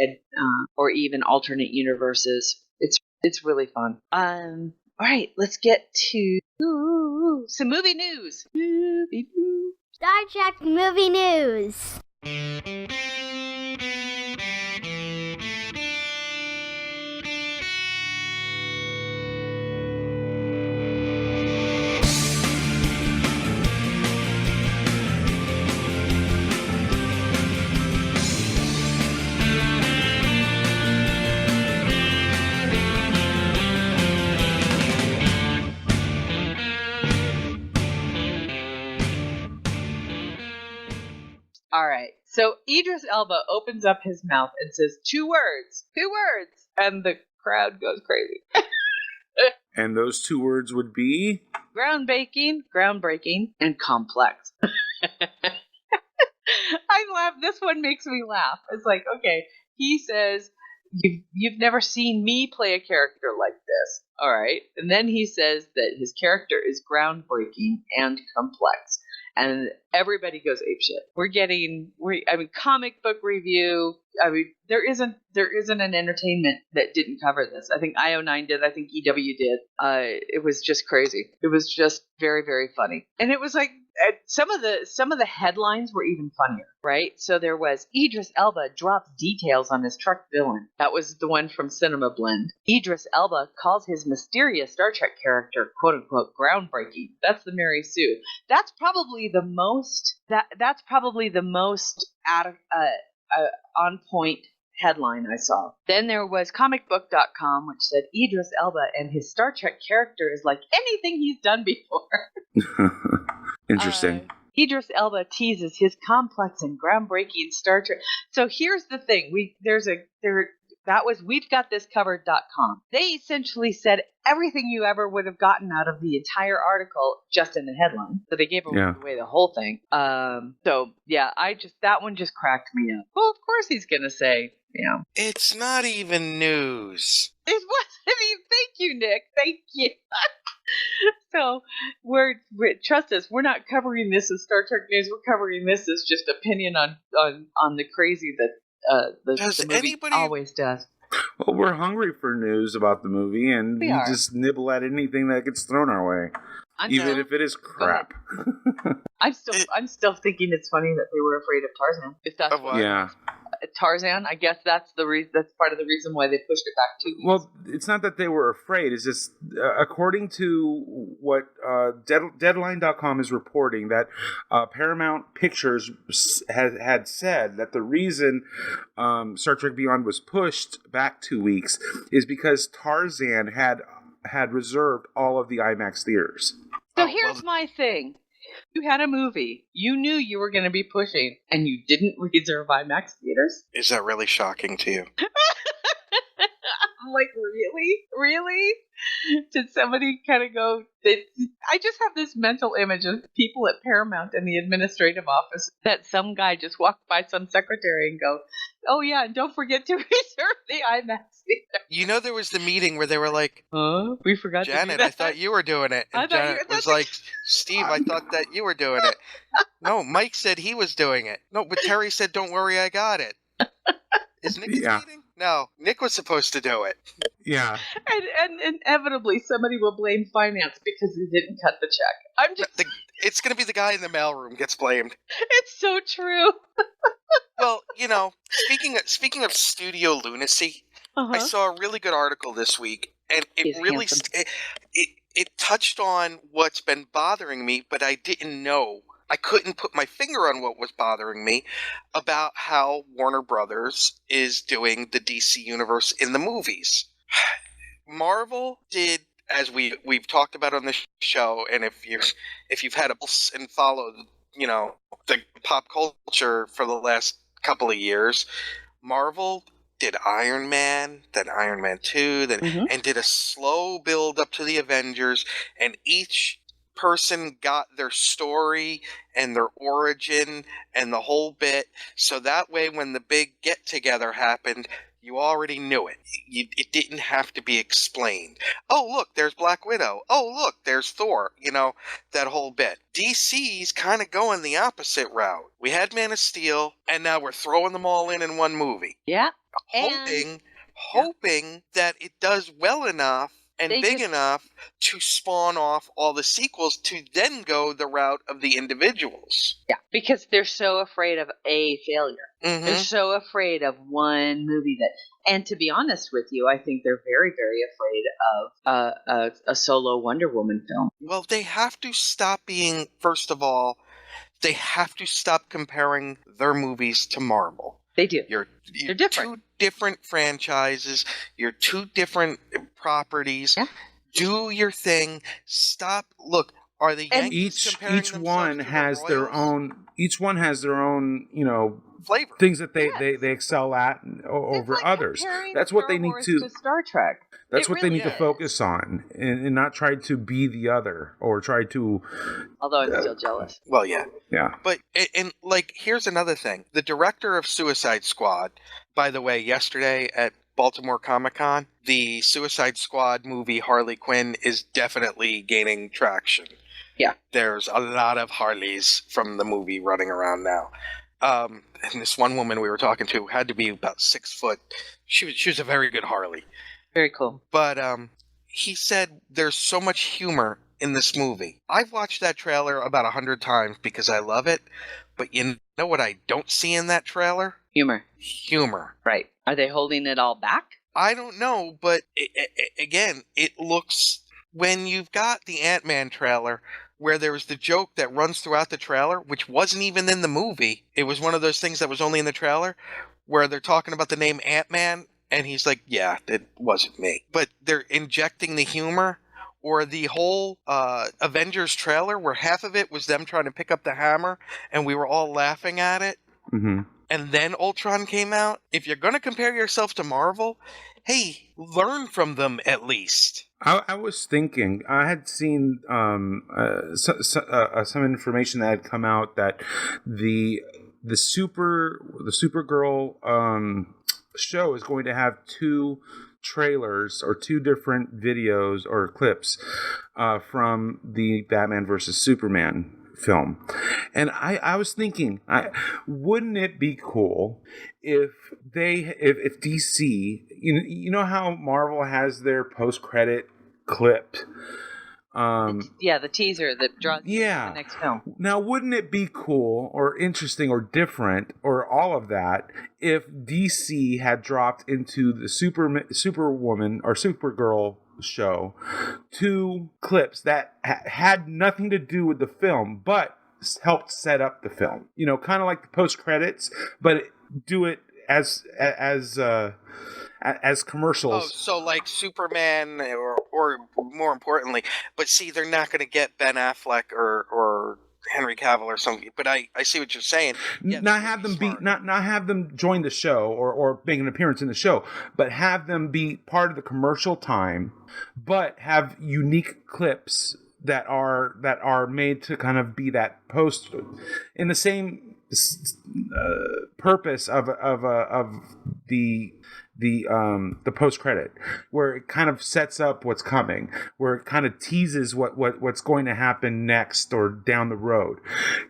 even alternate universes. It's really fun. All right, let's get to some movie news. Star Trek movie news. All right. So Idris Elba opens up his mouth and says two words, and the crowd goes crazy. And those two words would be? Groundbreaking, and complex. I laugh. This one makes me laugh. It's like, okay, he says, you've never seen me play a character like this. All right. And then he says that his character is groundbreaking and complex. And everybody goes apeshit. Comic book review, I mean, there isn't an entertainment that didn't cover this. I think IO9 did. I think EW did. It was just crazy. It was just very, very funny. And it was like some of the headlines were even funnier, right? So there was Idris Elba drops details on his truck villain. That was the one from Cinema Blend. Idris Elba calls his mysterious Star Trek character "quote unquote" groundbreaking. That's the Mary Sue. That's probably the most. That's probably the most on point headline I saw. Then there was comicbook.com, which said Idris Elba and his Star Trek character is like anything he's done before. Interesting. Idris Elba teases his complex and groundbreaking Star Trek. So here's the thing: we've got this covered.com. They essentially said everything you ever would have gotten out of the entire article just in the headline. So they gave away the whole thing. That one just cracked me up. Well, of course he's gonna say, It's not even news. It wasn't even. Thank you, Nick. Thank you. So trust us, we're not covering this as Star Trek news. We're covering this as just opinion on the crazy that the movie always does. Well, we're hungry for news about the movie, and we just nibble at anything that gets thrown our way, even if it is crap. I'm still thinking it's funny that they were afraid of Tarzan. If that's Tarzan, I guess that's part of the reason why they pushed it back 2 weeks. Well, it's not that they were afraid. It's just according to what Deadline.com is reporting, that Paramount Pictures had said that the reason Star Trek Beyond was pushed back 2 weeks is because Tarzan had reserved all of the IMAX theaters. So here's my thing. You had a movie you knew you were going to be pushing, and you didn't reserve IMAX theaters? Is that really shocking to you? I'm like, really? Did somebody kind of go? I just have this mental image of people at Paramount in the administrative office that some guy just walked by some secretary and go, "Oh yeah, and don't forget to reserve the IMAX theater." There was the meeting where they were like, "Huh? We forgot Janet, to do that." I thought you were doing it. And Janet was like, "Steve, I thought that you were doing it." No, Mike said he was doing it. No, but Terry said, "Don't worry, I got it." Is Nick meeting? No, Nick was supposed to do it. Yeah. And inevitably somebody will blame finance because they didn't cut the check. It's going to be the guy in the mailroom gets blamed. It's so true. Well, speaking of studio lunacy, I saw a really good article this week, and it touched on what's been bothering me, but I didn't know. I couldn't put my finger on what was bothering me about how Warner Brothers is doing the DC universe in the movies. Marvel did, as we've talked about on this show, and if you've had a pulse and followed, the pop culture for the last couple of years, Marvel did Iron Man, then Iron Man 2, and did a slow build up to the Avengers, and each person got their story and their origin and the whole bit, so that way when the big get together happened, you already knew it. It didn't have to be explained. Oh, look, there's Black Widow. Oh, look, there's Thor. That whole bit. DC's kind of going the opposite route. We had Man of Steel, and now we're throwing them all in one movie. Yeah. Hoping that it does well enough and big enough to spawn off all the sequels to then go the route of the individuals. Yeah, because they're so afraid of a failure. Mm-hmm. They're so afraid of one movie and to be honest with you, I think they're very, very afraid of a solo Wonder Woman film. Well, they have to stop being, first of all, they have to stop comparing their movies to Marvel. They do. They're different. Two different franchises. You're two different properties. Yeah. Do your thing. Stop. Look, are the Yankees comparing each one has the their own. Each one has their own. Flavor. Things that they excel at over others. That's what they need to Star Trek. That's what they need to focus on, and not try to be the other or try to. Although I'm still jealous. Well, yeah. But here's another thing. The director of Suicide Squad, by the way, yesterday at Baltimore Comic-Con, the Suicide Squad movie Harley Quinn is definitely gaining traction. Yeah. There's a lot of Harleys from the movie running around now. And this one woman we were talking to had to be about 6 foot. She was a very good Harley. Very cool. But he said there's so much humor in this movie. I've watched that trailer about 100 times because I love it. But you know what I don't see in that trailer? Humor. Right. Are they holding it all back? I don't know, but again, it looks... When you've got the Ant-Man trailer, where there was the joke that runs throughout the trailer, which wasn't even in the movie. It was one of those things that was only in the trailer, where they're talking about the name Ant-Man, and he's like, yeah, it wasn't me. But they're injecting the humor, or the whole Avengers trailer, where half of it was them trying to pick up the hammer, and we were all laughing at it. Mm-hmm. And then Ultron came out. If you're going to compare yourself to Marvel, hey, learn from them at least. I was thinking, I had seen some information that had come out that the Supergirl show is going to have 2 trailers or 2 different videos or clips from the Batman versus Superman film. And I was thinking, wouldn't it be cool if DC, you know how Marvel has their post-credit clip? The teaser that draws the next film. Now, wouldn't it be cool or interesting or different or all of that if DC had dropped into the Superwoman or Supergirl show 2 clips that had nothing to do with the film, but helped set up the film? Kind of like the post credits, but do it as commercials. Oh, so like Superman, or more importantly, but see, they're not going to get Ben Affleck or Henry Cavill or something. But I see what you're saying. Yeah, not have them not have them join the show or make an appearance in the show, but have them be part of the commercial time, but have unique clips that are made to kind of be that post in the same purpose of the post credit, where it kind of sets up what's coming, where it kind of teases what's going to happen next or down the road.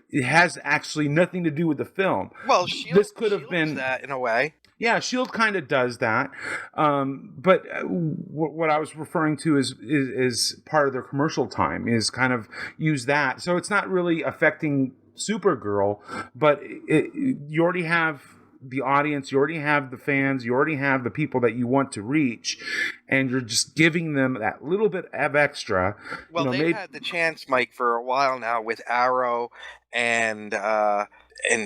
It has actually nothing to do with the film. Well, this could have been that in a way. Yeah, S.H.I.E.L.D. kind of does that, but what I was referring to is part of their commercial time is kind of use that. So it's not really affecting Supergirl, but you already have the audience, you already have the fans, you already have the people that you want to reach, and you're just giving them that little bit of extra. Well, they've had the chance, Mike, for a while now with Arrow and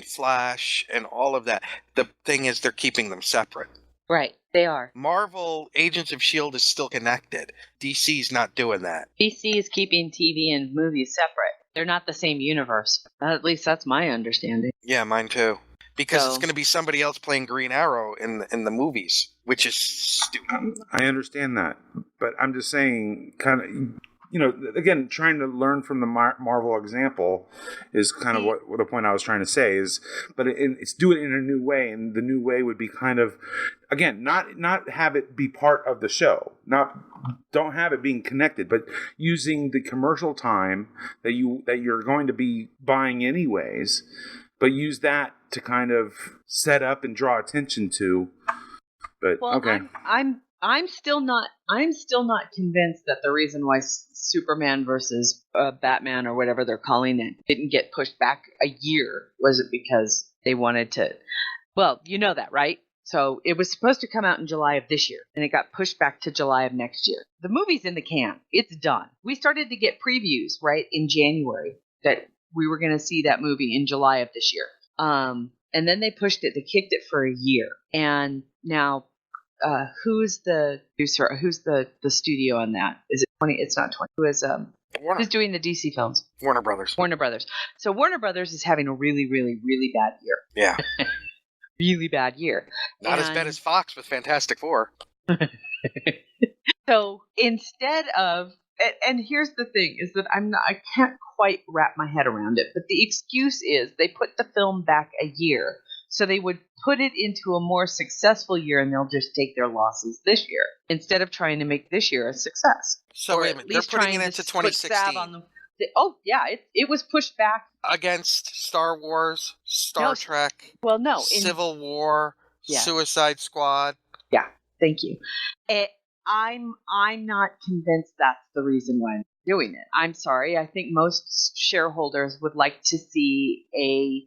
Flash and all of that. The thing is, they're keeping them separate. Right, they are. Marvel Agents of S.H.I.E.L.D. is still connected. DC's not doing that. DC is keeping TV and movies separate. They're not the same universe. At least that's my understanding. Yeah, mine too. Because it's going to be somebody else playing Green Arrow in the movies, which is stupid. I understand that, but I'm just saying, kind of, again, trying to learn from the Marvel example is kind of what the point I was trying to say is, but it's do it in a new way, and the new way would be kind of, again, not have it be part of the show, don't have it being connected, but using the commercial time that you're going to be buying anyways. But use that to kind of set up and draw attention to. But okay, I'm still not convinced that the reason why Superman versus Batman or whatever they're calling it didn't get pushed back a year was it because they wanted to. Well, you know that, right? So it was supposed to come out in July of this year, and it got pushed back to July of next year. The movie's in the can; it's done. We started to get previews right in January that we were going to see that movie in July of this year. And then they pushed it, they kicked it for a year. And now, who's the producer? Who's the studio on that? Is it 20? It's not 20. Who's doing the DC films? Warner Brothers. So Warner Brothers is having a really, really, really bad year. Yeah. Really bad year. Not as bad as Fox with Fantastic Four. So instead of, and here's the thing, is that I can't quite wrap my head around it, but the excuse is they put the film back a year, so they would put it into a more successful year and they'll just take their losses this year, instead of trying to make this year a success. So wait a minute, they're putting it into 2016. it was pushed back against Star Wars, Star Trek, Civil War, Suicide Squad. Yeah, thank you. I'm not convinced that's the reason why I'm doing it. I'm sorry. I think most shareholders would like to see a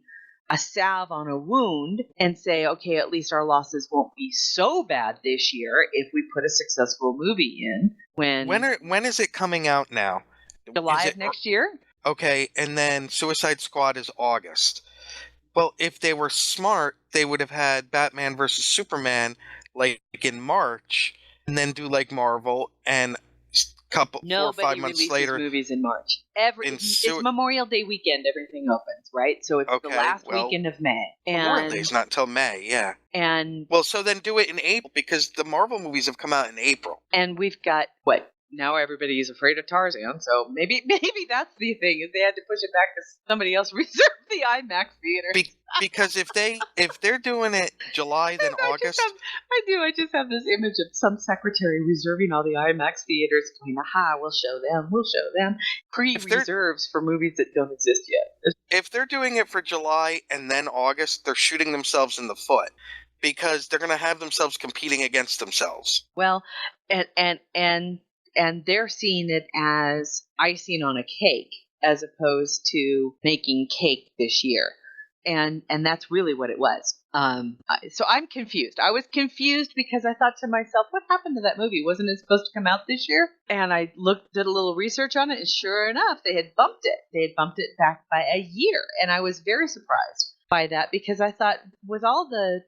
salve on a wound and say, okay, at least our losses won't be so bad this year if we put a successful movie in. When is it coming out now? July of next year? Okay, and then Suicide Squad is August. Well, if they were smart, they would have had Batman versus Superman like in March, and then do like Marvel and 4 or 5 months later. Movies in March. It's Memorial Day weekend. Everything opens, right? So it's the last weekend of May. Memorial Day's not till May, yeah. And so then do it in April because the Marvel movies have come out in April. And we've got now everybody's afraid of Tarzan, so maybe that's the thing, is they had to push it back because somebody else reserved the IMAX theater. Because if they're doing it July then August, I just have this image of some secretary reserving all the IMAX theaters, going, "Aha, we'll show them." Pre-reserves for movies that don't exist yet. If they're doing it for July and then August, they're shooting themselves in the foot because they're going to have themselves competing against themselves. Well, and they're seeing it as icing on a cake as opposed to making cake this year. And that's really what it was. So I'm confused. I was confused because I thought to myself, what happened to that movie? Wasn't it supposed to come out this year? And I did a little research on it, and sure enough, they had bumped it. They had bumped it back by a year. And I was very surprised by that because I thought with all the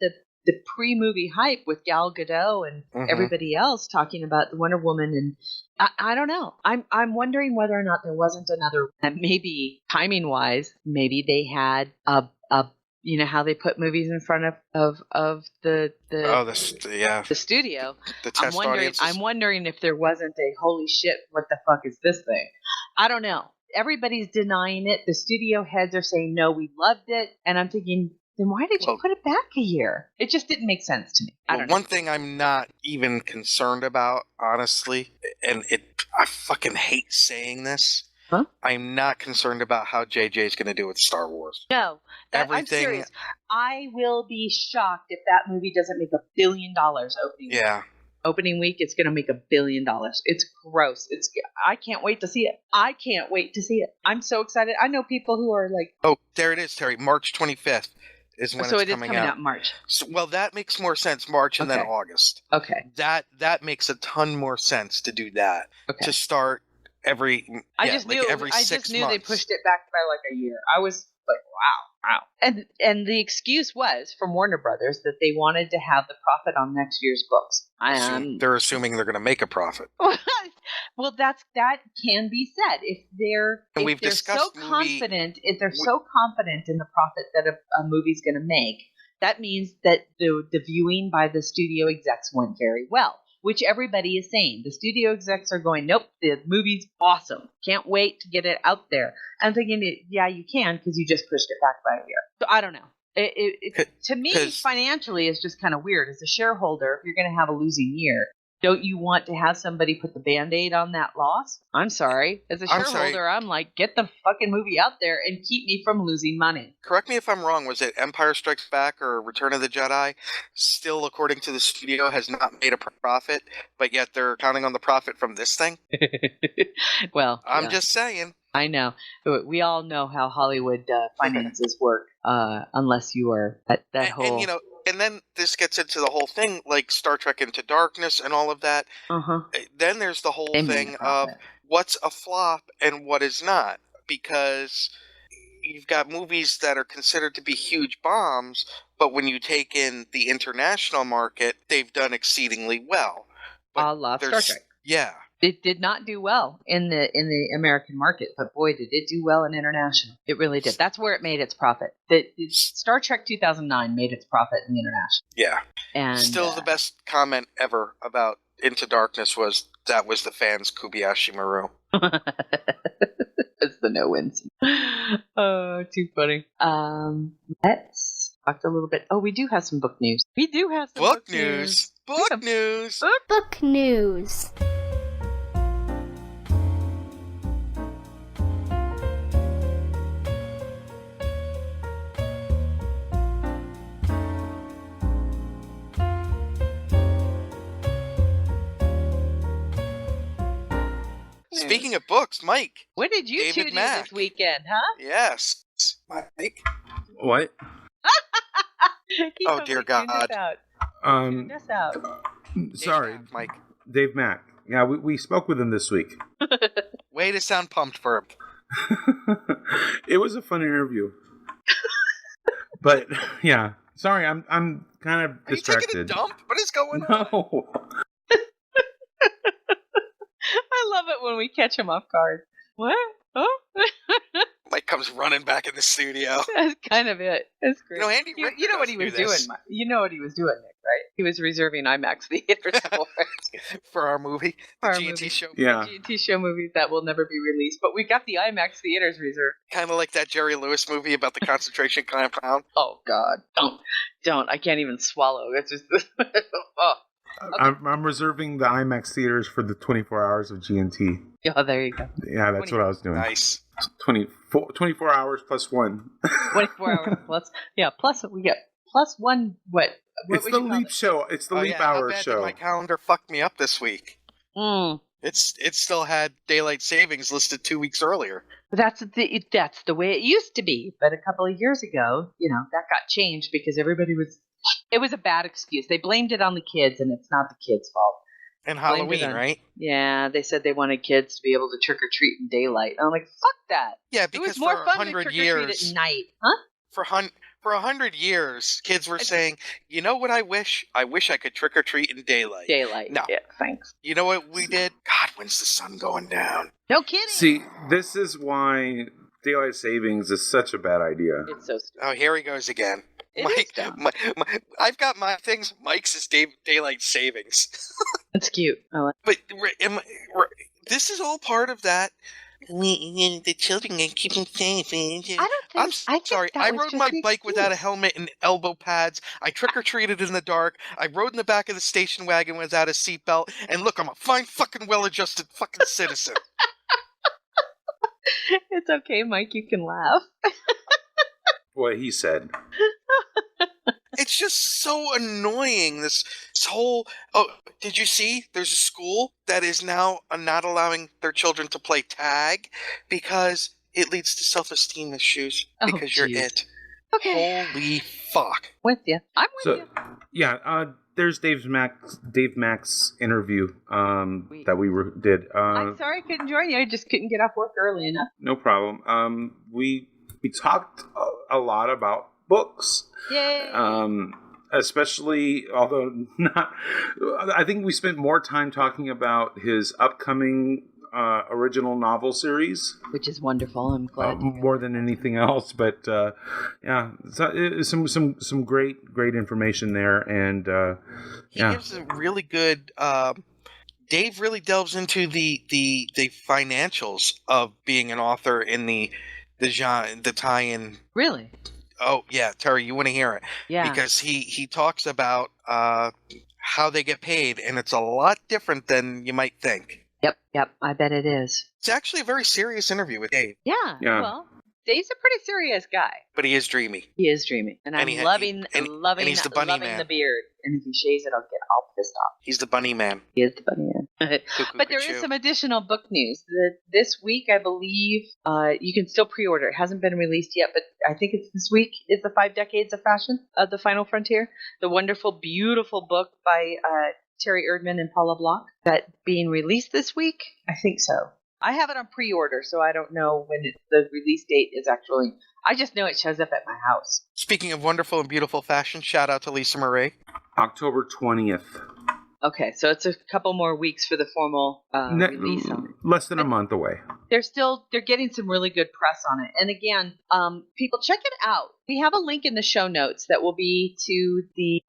pre-movie hype with Gal Gadot and everybody else talking about the Wonder Woman, and I don't know. I'm wondering whether or not there wasn't another. Maybe timing wise, maybe they had a how they put movies in front of the studio. The test audiences. I'm wondering if there wasn't a holy shit, what the fuck is this thing? I don't know. Everybody's denying it. The studio heads are saying no, we loved it, and I'm thinking, then why did you put it back a year? It just didn't make sense to me. I don't know. One thing I'm not even concerned about, honestly, and I fucking hate saying this. Huh? I'm not concerned about how JJ is going to do with Star Wars. No, I'm serious. I will be shocked if that movie doesn't make $1 billion opening week. Yeah. Opening week, it's going to make $1 billion. It's gross. I can't wait to see it. I'm so excited. I know people who are like... Oh, there it is, Terry. March 25th. Is when so it's it is coming out in March. So, well, that makes more sense, March and then August. Okay. That makes a ton more sense to do that. Okay. To start every 6 months. I just knew they pushed it back by like a year. I was like, wow. And the excuse was from Warner Brothers that they wanted to have the profit on next year's books. They're assuming they're going to make a profit. Well, that can be said. If they're so confident in the profit that a movie's going to make, that means that the viewing by the studio execs went very well, which everybody is saying. The studio execs are going, nope, the movie's awesome. Can't wait to get it out there. I'm thinking, yeah, you can because you just pushed it back by a year. So I don't know. To me, financially, it's just kind of weird. As a shareholder, if you're going to have a losing year, don't you want to have somebody put the Band-Aid on that loss? I'm sorry. As a shareholder, I'm like, get the fucking movie out there and keep me from losing money. Correct me if I'm wrong. Was it Empire Strikes Back or Return of the Jedi? Still, according to the studio, has not made a profit, but yet they're counting on the profit from this thing? Well, I'm just saying. I know. We all know how Hollywood finances work, unless you are that whole... And, and then this gets into the whole thing, like Star Trek Into Darkness and all of that. Then there's the whole thing of what's a flop and what is not. Because you've got movies that are considered to be huge bombs, but when you take in the international market, they've done exceedingly well. A la Star Trek. Yeah. It did not do well in the American market, but boy, did it do well in international. It really did. That's where it made its profit. Star Trek 2009 made its profit in the international. Yeah. And still, the best comment ever about Into Darkness was that was the fans' Kobayashi Maru. It's the no-wins. Oh, too funny. Let's talk a little bit. Oh, we do have some book news. We do have some book news. Book news. Book news. Speaking of books, Mike. What did you David two do Mack. this weekend, huh? Yes. Mike. What? He Oh, totally dear tuned us God. out. Um, Tuned us out. sorry, Mack, Mike. Dave Mack. Yeah, we spoke with him this week. Way to sound pumped for him. It was a fun interview. But yeah, sorry, I'm kind of Are you distracted. taking a dump? What is going on? No. I love it when we catch him off guard. What? Oh? Mike comes running back in the studio. That's kind of it. That's great. You know, Andy You Richter know what he doesn't was do doing. this. You know what he was doing, Nick, right? He was reserving IMAX theaters for it. For our movie, the Our G&T movie. show. Yeah. GT show movie that will never be released, but we got the IMAX theaters reserved. Kind of like that Jerry Lewis movie about the concentration compound. Oh God, don't! I can't even swallow. It's just oh. Okay. I'm reserving the IMAX theaters for the 24 hours of GNT. Oh, there you go. Yeah, that's what I was doing. Nice. 24 hours plus one. 24 hours plus. Yeah, plus we get plus one. What It's would the you call leap it? show. It's the leap How hour bad show. Did my calendar fucked me up this week. Mm. It still had daylight savings listed 2 weeks earlier. That's the way it used to be. But a couple of years ago, that got changed because everybody was. It was a bad excuse. They blamed it on the kids, and it's not the kids' fault. And Blamed it Halloween, on- right? Yeah, they said they wanted kids to be able to trick or treat in daylight. I'm like, fuck that. Yeah, It because was more for fun to 100 trick or years, treat at night, huh? for 100 years, kids were saying, "You know what I wish? I wish I could trick or treat in daylight." Daylight. No. Yeah, thanks. You know what we did? God, when's the sun going down? No kidding. See, this is why daylight savings is such a bad idea. It's so stupid. Oh, here he goes again. It is dumb. I've got my things. Mike's is daylight savings. That's cute. I like But this is all part of that. The children and keep them safe. I don't think. I'm sorry. I was rode just my the bike without a excuse. helmet and elbow pads. I trick or treated in the dark. I rode in the back of the station wagon without a seatbelt. And look, I'm a fine, fucking, well-adjusted fucking citizen. It's okay, Mike. You can laugh. What he said. It's just so annoying. This whole. Oh, did you see? There's a school that is now not allowing their children to play tag because it leads to self-esteem issues Oh, because you're geez. it. Okay. Holy fuck! With you. I'm with you. Yeah, there's Dave Mack's interview that we did. I'm sorry I couldn't join you. I just couldn't get off work early enough. No problem. We talked a lot about books. Yay! Especially, although not, I think we spent more time talking about his upcoming original novel series, Which is wonderful. I'm glad. more than anything else. But yeah, some great information there, and He gives a really good. Dave really delves into the financials of being an author in the tie-in. Really? Oh yeah, Terry, you want to hear it? Yeah. Because he talks about how they get paid, and it's a lot different than you might think. Yep. I bet it is. It's actually a very serious interview with Dave, Yeah. Yeah. Well, Dave's a pretty serious guy. but he is dreamy. He is dreamy, and I'm loving and he's the bunny man. the beard. And if he shaves it, I'll get all pissed off. He's the bunny man. He is the bunny man. Cuckoo, But there cuckoo. is some additional book news. This week, I believe, you can still pre-order. It hasn't been released yet, but I think it's this week. Is the 5 Decades of Fashion of the Final Frontier, the wonderful, beautiful book by Terry Erdman and Paula Block, that being released this week? I think so. I have it on pre-order, so I don't know when the release date is actually. I just know it shows up at my house. Speaking of wonderful and beautiful fashion, shout out to Lisa Marie. October 20th. Okay, so it's a couple more weeks for the formal release on it. Less than a month away. They're getting some really good press on it. And again, people, check it out. We have a link in the show notes that will be to the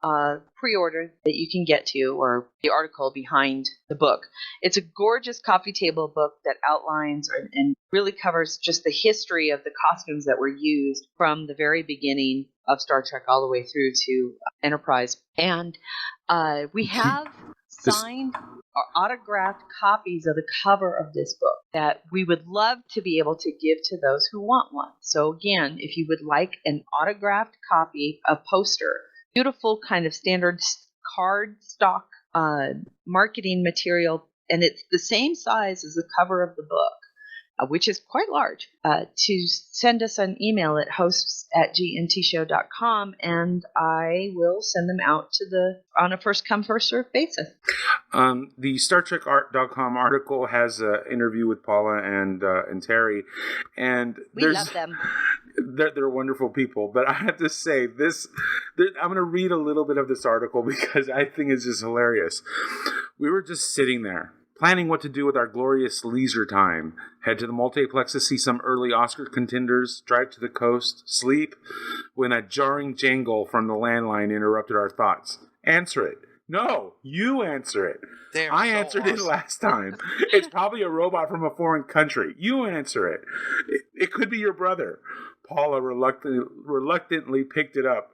pre-order that you can get to, or the article behind the book. It's a gorgeous coffee table book that outlines and really covers just the history of the costumes that were used from the very beginning of Star Trek all the way through to Enterprise. And we have signed or autographed copies of the cover of this book that we would love to be able to give to those who want one. So again, if you would like an autographed copy, a poster, beautiful kind of standard card stock marketing material and it's the same size as the cover of the book, which is quite large, to send us an email at hosts@gntshow.com, and I will send them out on a first come, first served basis. The StarTrekArt.com article has an interview with Paula and Terry, and we love them. They're wonderful people, but I have to say I'm going to read a little bit of this article because I think it's just hilarious. We were just sitting there, planning what to do with our glorious leisure time. Head to the multiplex to see some early Oscar contenders, drive to the coast, sleep, when a jarring jangle from the landline interrupted our thoughts. Answer it. No, you answer it. I answered it last time. It's probably a robot from a foreign country. You answer it. It could be your brother. Paula reluctantly picked it up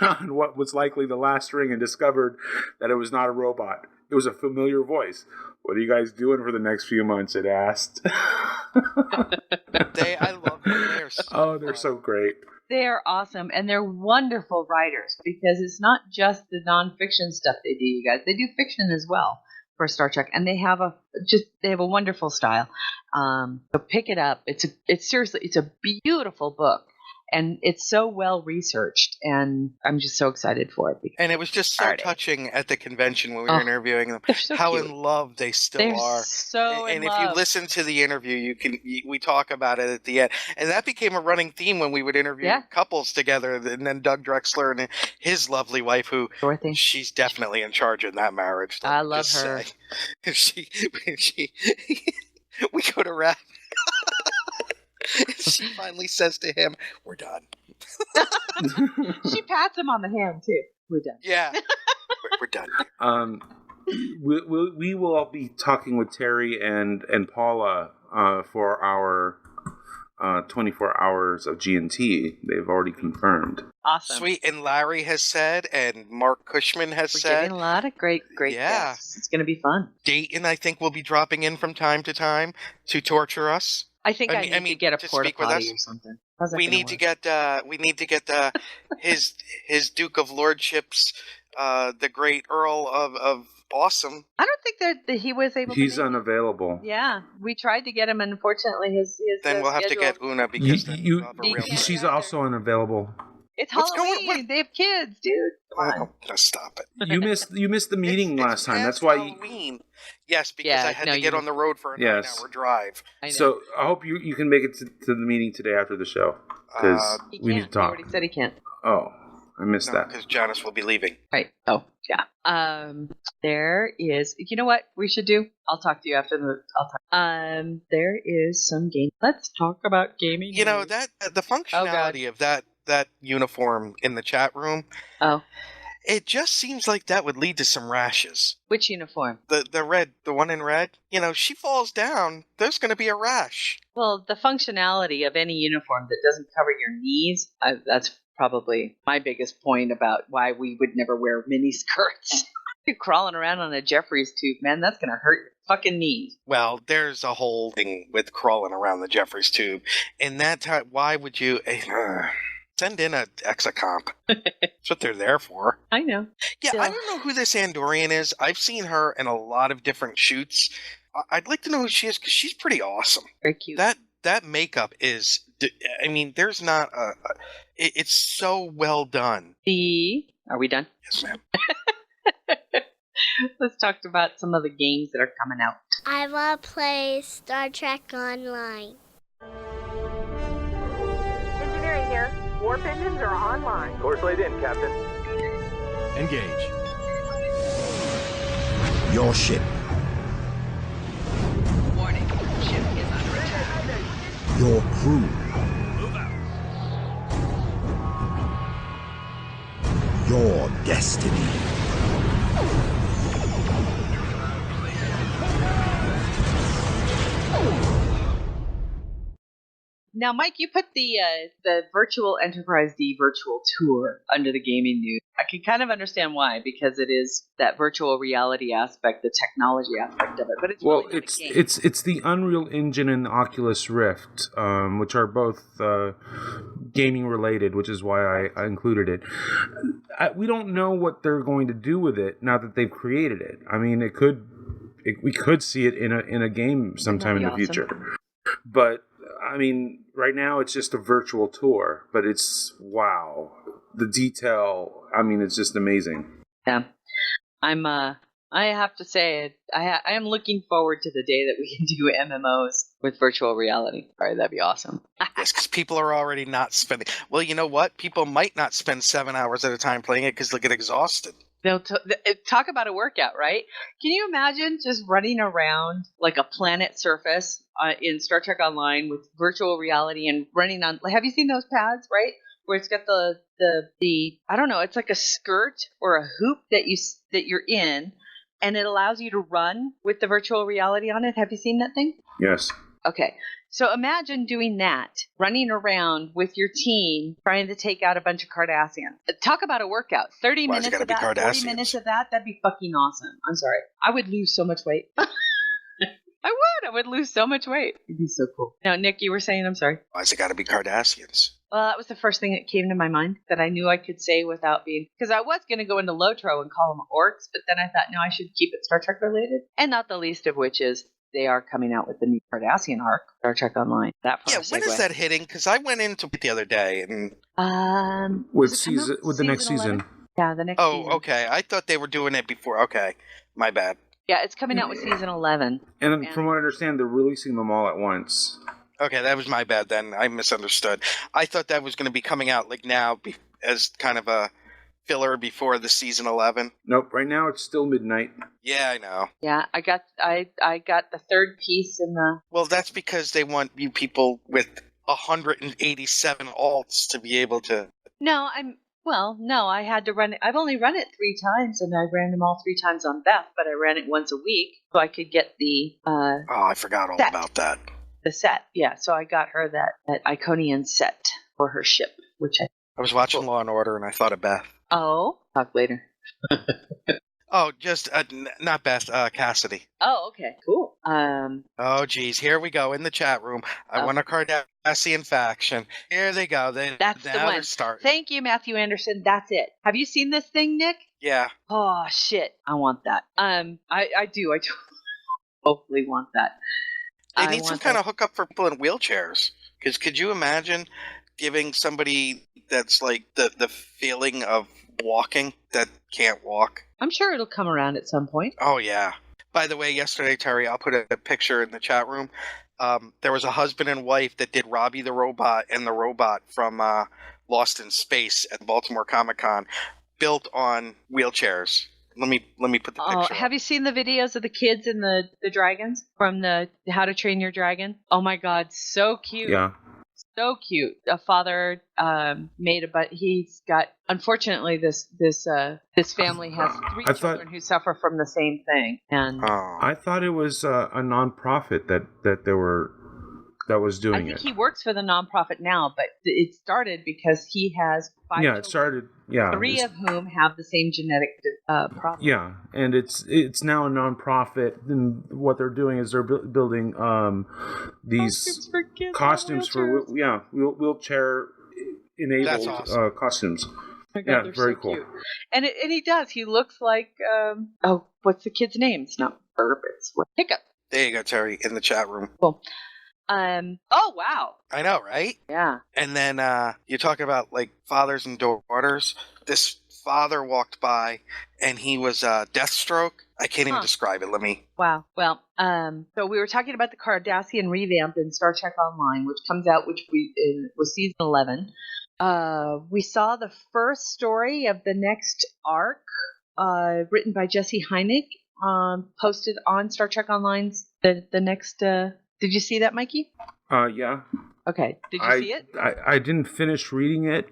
on what was likely the last ring and discovered that it was not a robot. It was a familiar voice. What are you guys doing for the next few months? It asked. I love them. They're so great. They're awesome, and they're wonderful writers because it's not just the nonfiction stuff they do, you guys. They do fiction as well for Star Trek, and they have a wonderful style. So pick it up. It's a beautiful book. And it's so well researched, and I'm just so excited for it. And it was just so touching at the convention when we were interviewing them, how cute. In love they still are. So and in if love. you listen to the interview, we talk about it at the end, and that became a running theme when we would interview couples together. And then Doug Drexler and his lovely wife, who she's definitely in charge in that marriage. I love her. We go to rap. She finally says to him, "We're done." She pats him on the hand too. We're done. Yeah, we're done. We will all be talking with Terry and Paula for our 24 hours of G&T. They've already confirmed. Awesome. Sweet. And Larry has said, and Mark Cushman has said. We're getting a lot of great guests. It's going to be fun. Dayton, I think, will be dropping in from time to time to torture us. I think I need to get a porta potty or something. We need to get his Duke of Lordships, the great Earl of Awesome. I don't think that he was able. He's unavailable. Yeah, we tried to get him, and unfortunately, his. Then we'll have to get Una because she's also unavailable. It's Halloween. They have kids, dude. Oh, just stop it. You missed the meeting last time. That's why Halloween. Yes, because I had to get on the road for a 9-hour drive. So I hope you can make it to the meeting today after the show because we need to talk. He already said he can't. Oh, I missed that because Janice will be leaving. Right. Oh, yeah. There is. You know what we should do? I'll talk to you after there is some game. Let's talk about gaming. You know that the functionality of that uniform in the chat room. Oh. It just seems like that would lead to some rashes. Which uniform? The one in red. You know, she falls down, there's going to be a rash. Well, the functionality of any uniform that doesn't cover your knees, that's probably my biggest point about why we would never wear mini skirts. You're crawling around on a Jeffries tube, man, that's going to hurt your fucking knees. Well, there's a whole thing with crawling around the Jeffries tube. In that time, why would you... send in a Exacomp. That's what they're there for. I know. Yeah, I don't know who this Andorian is. I've seen her in a lot of different shoots. I'd like to know who she is because she's pretty awesome. Very cute. That makeup is... I mean, there's not a... It's so well done. Are we done? Yes, ma'am. Let's talk about some of the games that are coming out. I want to play Star Trek Online. Engineering here. Warp engines are online. Course laid in, Captain. Engage. Your ship. Warning. Ship is under attack. Your crew. Move out. Your destiny. Now, Mike, you put the Virtual Enterprise D virtual tour under the gaming news. I can kind of understand why, because it is that virtual reality aspect, the technology aspect of it. But it's really not a game. It's the Unreal Engine and the Oculus Rift, which are both gaming related, which is why I included it. We don't know what they're going to do with it now that they've created it. I mean, it could we could see it in a game sometime in the future. But I mean, right now it's just a virtual tour, but it's wow, the detail. I mean, it's just amazing. Yeah, I have to say, I am looking forward to the day that we can do MMOs with virtual reality. All right, that'd be awesome. Yes, because people are already not spending. Well, you know what? People might not spend 7 hours at a time playing it because they'll get exhausted. They'll talk about a workout, right? Can you imagine just running around like a planet surface in Star Trek Online with virtual reality and running on? Have you seen those pads, right? Where it's got the I don't know, it's like a skirt or a hoop that you're in, and it allows you to run with the virtual reality on it. Have you seen that thing? Yes. Okay. So imagine doing that, running around with your team, trying to take out a bunch of Cardassians. Talk about a workout. 30 Why's it minutes gotta of be that, 40 Cardassians? minutes of that, that'd be fucking awesome. I'm sorry. I would lose so much weight. I would lose so much weight. It'd be so cool. Now, Nick, you were saying, I'm sorry. Why's it got to be Cardassians? Well, that was the first thing that came to my mind that I knew I could say without being, because I was going to go into Lotro and call them orcs, but then I thought, no, I should keep it Star Trek related. And not the least of which is they are coming out with the new Cardassian arc, Star Trek Online. That When is that hitting? Because I went into it the other day and with the next season. Yeah, the next season. Oh, okay. I thought they were doing it before. Okay, my bad. Yeah, it's coming out with season 11. And from what I understand, they're releasing them all at once. Okay, that was my bad then. I misunderstood. I thought that was going to be coming out like now as kind of a filler before the season 11. Nope, right now it's still midnight. Yeah, I know. Yeah, I got the third piece in the... Well, that's because they want you people with 187 alts to be able to... No, I had to run it. I've only run it 3 times, and I ran them all 3 times on Beth, but I ran it once a week so I could get the... oh, I forgot all about that. The set, yeah. So I got her that Iconian set for her ship, which I was watching Law and Order, and I thought of Beth. Oh, talk later. Oh, just not Beth, Cassidy. Oh, okay, cool. Oh, geez, here we go in the chat room. I want a Cardassian faction. Here they go. That's the one. Thank you, Matthew Anderson. That's it. Have you seen this thing, Nick? Yeah. Oh shit, I want that. I do. I hopefully want that. They need some kind of hookup for people in wheelchairs. Because could you imagine giving somebody that's like the feeling of walking that can't walk? I'm sure it'll come around at some point. Oh, yeah. By the way, yesterday, Terry, I'll put a picture in the chat room. There was a husband and wife that did Robbie the Robot and the Robot from Lost in Space at Baltimore Comic-Con, built on wheelchairs. Let me put the picture. Have you seen the videos of the kids and the dragons from the How to Train Your Dragon? Oh my God, so cute. Yeah. So cute. A father made he's got, unfortunately, this family has 3 children who suffer from the same thing. And I thought it was a nonprofit that was doing it. I think he works for the nonprofit now, but it started because he has 5 children. It started. Yeah, 3 of whom have the same genetic problem. Yeah, and it's now a nonprofit, and what they're doing is they're building these costumes for wheelchair enabled awesome. Costumes. Oh my God, yeah, very cool. Cute. And he does. He looks like what's the kid's name? It's not Burp. It's Hiccup. There you go, Terry, in the chat room. Cool. Oh wow. I know, right? Yeah. And then you're talking about like fathers and daughters. This father walked by and he was Deathstroke. I can't even describe it. Let me. Wow. Well, so we were talking about the Cardassian revamp in Star Trek Online, which comes out, was season 11. We saw the first story of the next arc, written by Jesse Hynek, posted on Star Trek Online's the next. Did you see that, Mikey? Yeah. Okay. Did you see it? I didn't finish reading it,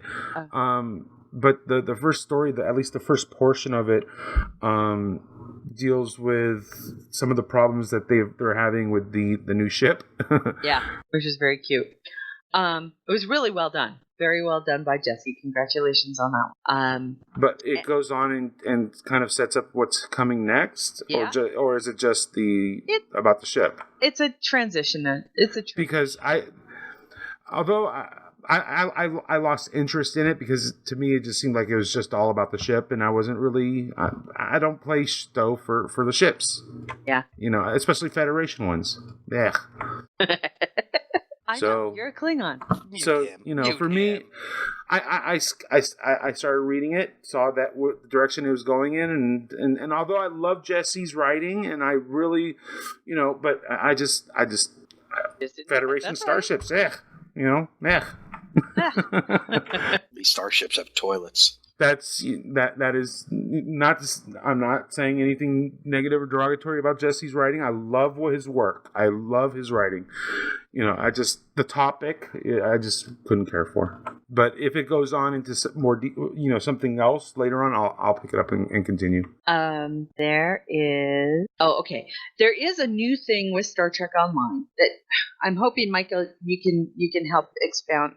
but the first story, at least the first portion of it, deals with some of the problems that they're having with the new ship. Yeah, which is very cute. It was really well done. Very well done by Jesse. Congratulations on that one. But it goes on and kind of sets up what's coming next, yeah. or is it just about the ship? It's a transition. Because although I lost interest in it because to me it just seemed like it was just all about the ship, and I wasn't really. I don't play Stowe for the ships. Yeah. Especially Federation ones. Yeah. I know you're a Klingon. So for me, I started reading it, saw that the direction it was going in, and although I love Jesse's writing, and I really, but I just Federation starships, These starships have toilets. That is not. I'm not saying anything negative or derogatory about Jesse's writing. I love his work. I love his writing. The topic I just couldn't care for. But if it goes on into more, something else later on, I'll pick it up and continue. There is. Oh, okay. There is a new thing with Star Trek Online that I'm hoping, Michael, you can help expound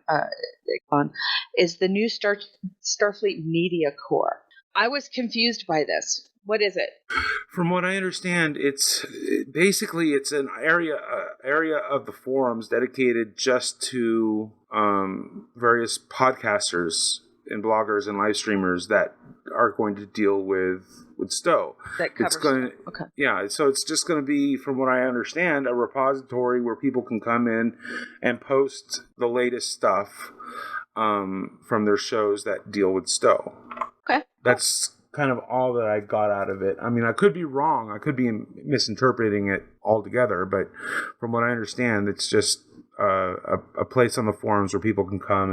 on. Is the new Starfleet Media Core? I was confused by this. What is it? From what I understand, it's an area of the forums dedicated just to various podcasters and bloggers and live streamers that are going to deal with Stowe. That covers Stowe. Okay. Yeah, so it's just going to be, from what I understand, a repository where people can come in and post the latest stuff from their shows that deal with Stowe. Okay. That's kind of all that I got out of it. I mean, I could be wrong. I could be misinterpreting it altogether, but from what I understand, it's just a place on the forums where people can come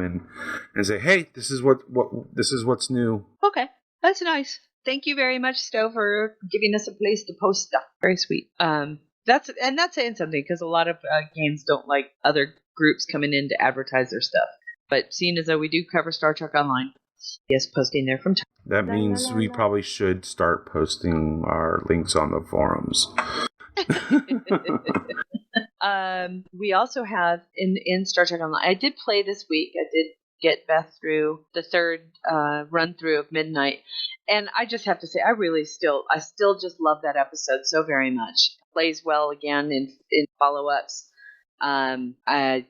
and say, "Hey, this is what's new." Okay, that's nice. Thank you very much, Stowe, for giving us a place to post stuff. Very sweet. That's saying something, because a lot of games don't like other groups coming in to advertise their stuff. But seeing as though we do cover Star Trek Online, yes, posting there from time. That means we probably should start posting our links on the forums. We also have in Star Trek Online. I did play this week. I did get Beth through the third run through of Midnight, and I just have to say, I still just love that episode so very much. It plays well again in follow ups. I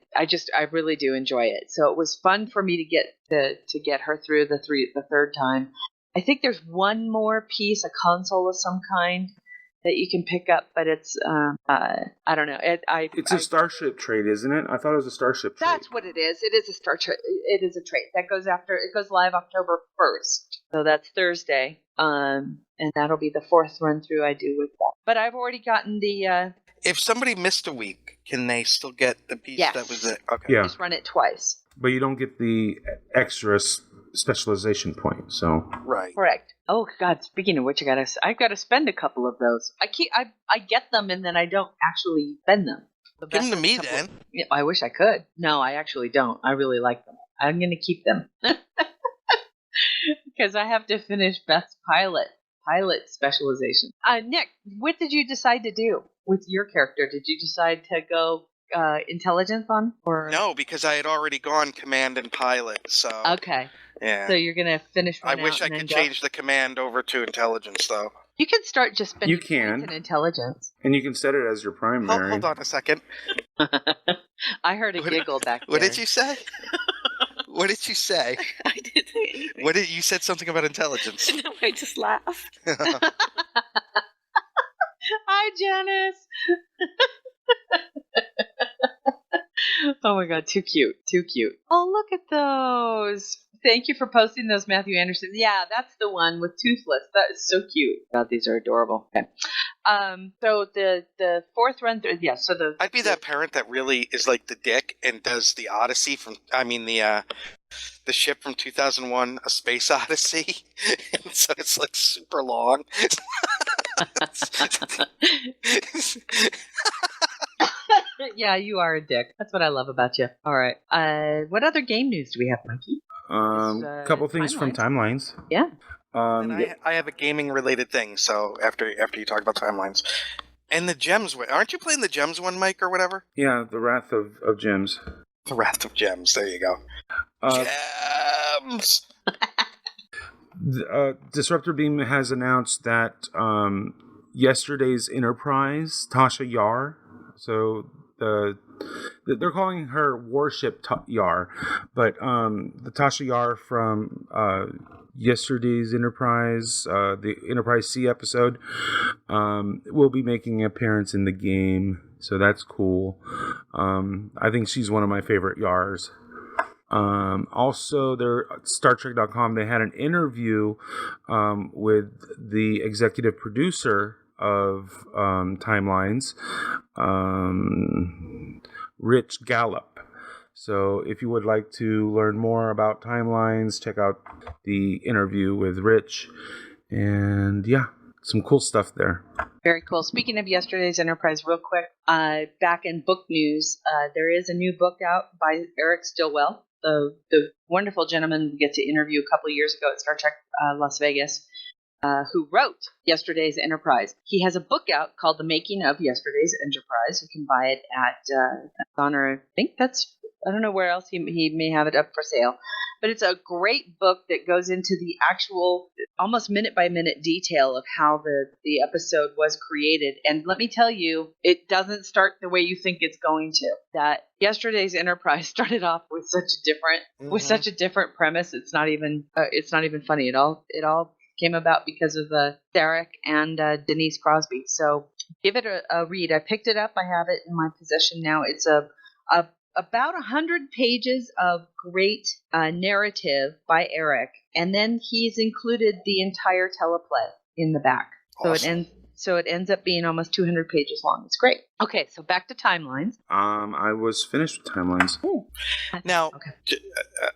really do enjoy it. So it was fun for me to get her through the third time. I think there's one more piece, a console of some kind that you can pick up, but it's I don't know. It's a starship trade, isn't it? I thought it was a starship trade. That's what it is. It is a It is a trade that goes live October 1st. So that's Thursday. And that'll be the fourth run through I do with that. But I've already gotten the. If somebody missed a week, can they still get the piece that was it? Okay. Yeah. Just run it twice. But you don't get the extra specialization point. So. Right. Correct. Oh God! Speaking of which, I've got to spend a couple of those. I get them and then I don't actually spend them. Give them to me then. Yeah, I wish I could. No, I actually don't. I really like them. I'm going to keep them because I have to finish Beth's pilot specialization. Nick, what did you decide to do with your character? Did you decide to go intelligence on, or no? Because I had already gone command and pilot. So okay. Yeah. So you're gonna finish one I wish I could change the command over to intelligence, though. You can start just spending points in intelligence. And you can set it as your primary. Hold on a second. I heard a giggle back there. What did you say? What did you say? I didn't say anything. What did you said something about intelligence? No, I just laughed. Hi, Janice. Oh my God, too cute, too cute. Oh, look at those. Thank you for posting those, Matthew Anderson. Yeah, that's the one with Toothless. That is so cute. God, these are adorable. Okay. So the fourth run through, yeah. So I'd be that parent that really is like the dick and does the Odyssey the ship from 2001, A Space Odyssey. And so it's like super long. Yeah, you are a dick. That's what I love about you. All right. What other game news do we have, Mikey? Couple things from Timelines. Yeah. I have a gaming related thing. So after you talk about Timelines, and the Gems one, aren't you playing the Gems one, Mike, or whatever? Yeah, the Wrath of Gems. The Wrath of Gems. There you go. Gems. Disruptor Beam has announced that yesterday's Enterprise, Tasha Yar. So they're calling her Warship Yar, but the Tasha Yar from yesterday's Enterprise, the Enterprise C episode, will be making an appearance in the game, so that's cool. I think she's one of my favorite Yars. Also, their StarTrek.com, they had an interview with the executive producer of Timelines, Rich Gallup. So if you would like to learn more about Timelines, check out the interview with Rich. And yeah, some cool stuff there. Very cool. Speaking of yesterday's Enterprise, real quick, back in book news, there is a new book out by Eric Stillwell, the wonderful gentleman we get to interview a couple of years ago at Star Trek Las Vegas, who wrote yesterday's Enterprise. He has a book out called The Making of Yesterday's Enterprise. You can buy it at Amazon, or I don't know where else he may have it up for sale. But it's a great book that goes into the actual, almost minute-by-minute detail of how the episode was created. And let me tell you, it doesn't start the way you think it's going to. That yesterday's Enterprise started off with such a different premise. It's not even funny. It all came about because of Sarek and Denise Crosby. So give it a read. I picked it up. I have it in my possession now. It's about 100 pages of great narrative by Eric, and then he's included the entire teleplay in the back. Awesome. So it ends up being almost 200 pages long. It's great. Okay, so back to Timelines. I was finished with Timelines. Ooh. Now,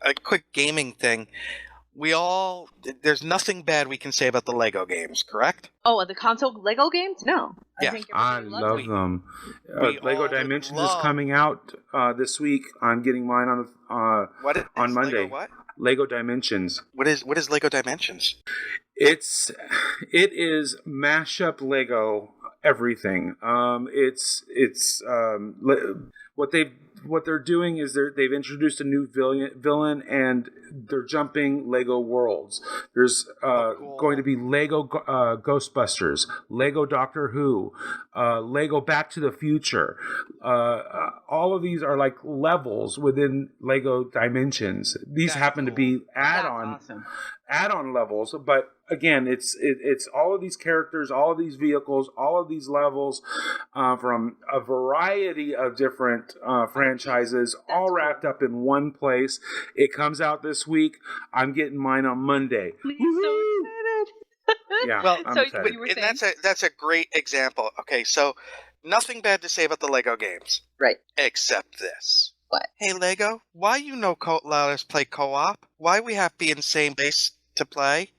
a quick gaming thing. There's nothing bad we can say about the Lego games, correct? Oh, the console Lego games? No. Yeah. I love them. Lego Dimensions is coming out this week. I'm getting mine on Monday. Lego what? Lego Dimensions. What is Lego Dimensions? It is mashup Lego everything. What they're doing is they've introduced a new villain, and they're jumping Lego worlds. There's going to be Lego Ghostbusters, Lego Doctor Who, Lego Back to the Future. All of these are like levels within Lego Dimensions. These happen to be add-on levels, but again, it's all of these characters, all of these vehicles, all of these levels from a variety of different franchises, all wrapped up in one place. It comes out this week. I'm getting mine on Monday. I'm so excited. Yeah, well, I'm excited. And that's a great example. Okay, so nothing bad to say about the Lego games, right? Except this. What? Hey Lego, why you no let us play co-op? Why we have to be in the same base to play?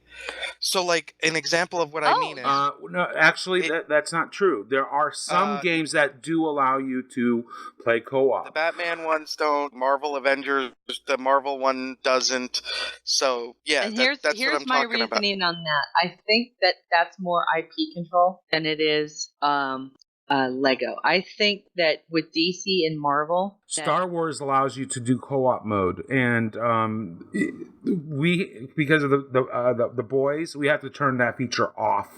So, like, an example of what I mean is... no, actually, that's not true. There are some games that do allow you to play co-op. The Batman ones don't. Marvel Avengers, the Marvel one doesn't. So, yeah, and that's what I'm talking about. Here's my reasoning on that. I think that's more IP control than it is Lego. I think that with DC and Marvel, Star Wars allows you to do co-op mode, and because of the boys, we have to turn that feature off,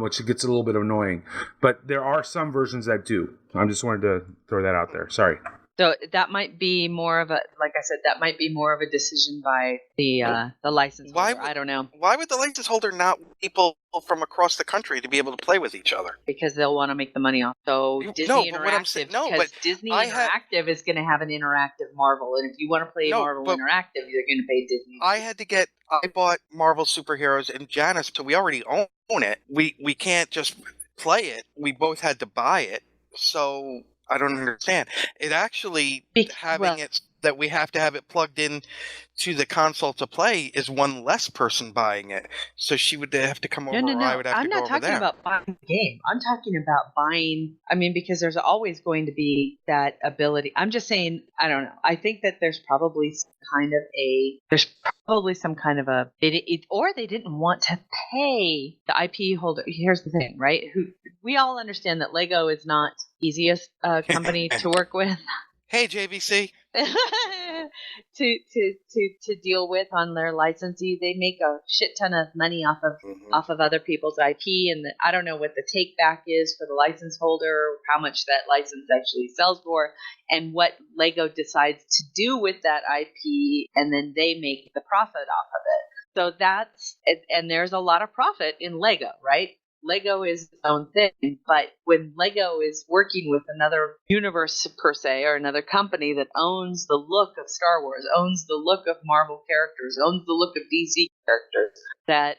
which gets a little bit annoying. But there are some versions that do. I just wanted to throw that out there. Sorry. So that might be more of a, like I said, that might be more of a decision by the license holder. I don't know. Why would the license holder not want people from across the country to be able to play with each other? Because they'll want to make the money off. So Disney Interactive, because Disney Interactive is going to have an interactive Marvel, and if you want to play Marvel Interactive, you're going to pay Disney. I bought Marvel Superheroes and Janice, so we already own it. We can't just play it. We both had to buy it, so. I don't understand. It actually it that we have to have it plugged in to the console to play is one less person buying it. So she would have to come over, or I would have to go over there. I'm not talking about buying the game. I'm talking about buying. I mean, because there's always going to be that ability. I'm just saying. I don't know. I think that there's probably some kind of a. Or they didn't want to pay the IP holder. Here's the thing, right? We all understand that Lego is not easiest company to work with. Hey, JVC. to deal with on their licensee. They make a shit ton of money off of other people's IP, and I don't know what the take back is for the license holder, how much that license actually sells for, and what Lego decides to do with that IP, and then they make the profit off of it. So and there's a lot of profit in Lego, right? Lego is its own thing, but when Lego is working with another universe per se, or another company that owns the look of Star Wars, owns the look of Marvel characters, owns the look of DC characters, that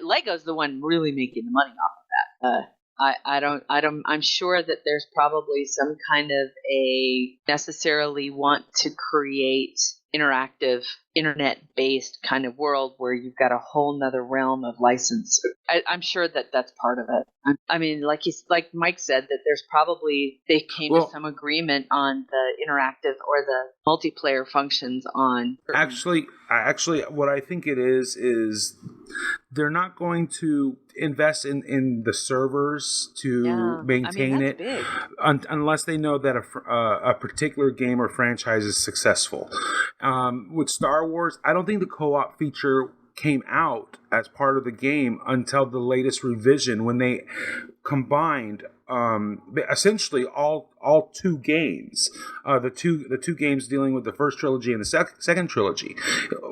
Lego's the one really making the money off of that. I'm sure that there's probably some kind of a necessarily want to create interactive, internet-based kind of world where you've got a whole nother realm of license. I'm sure that that's part of it. I mean, like Mike said, that there's probably they came to some agreement on the interactive or the multiplayer functions on. Actually, what I think it is they're not going to invest in the servers to maintain it unless they know that a particular game or franchise is successful. With Star Wars, I don't think the co-op feature came out as part of the game until the latest revision, when they combined essentially all two games, the two games dealing with the first trilogy and the second trilogy.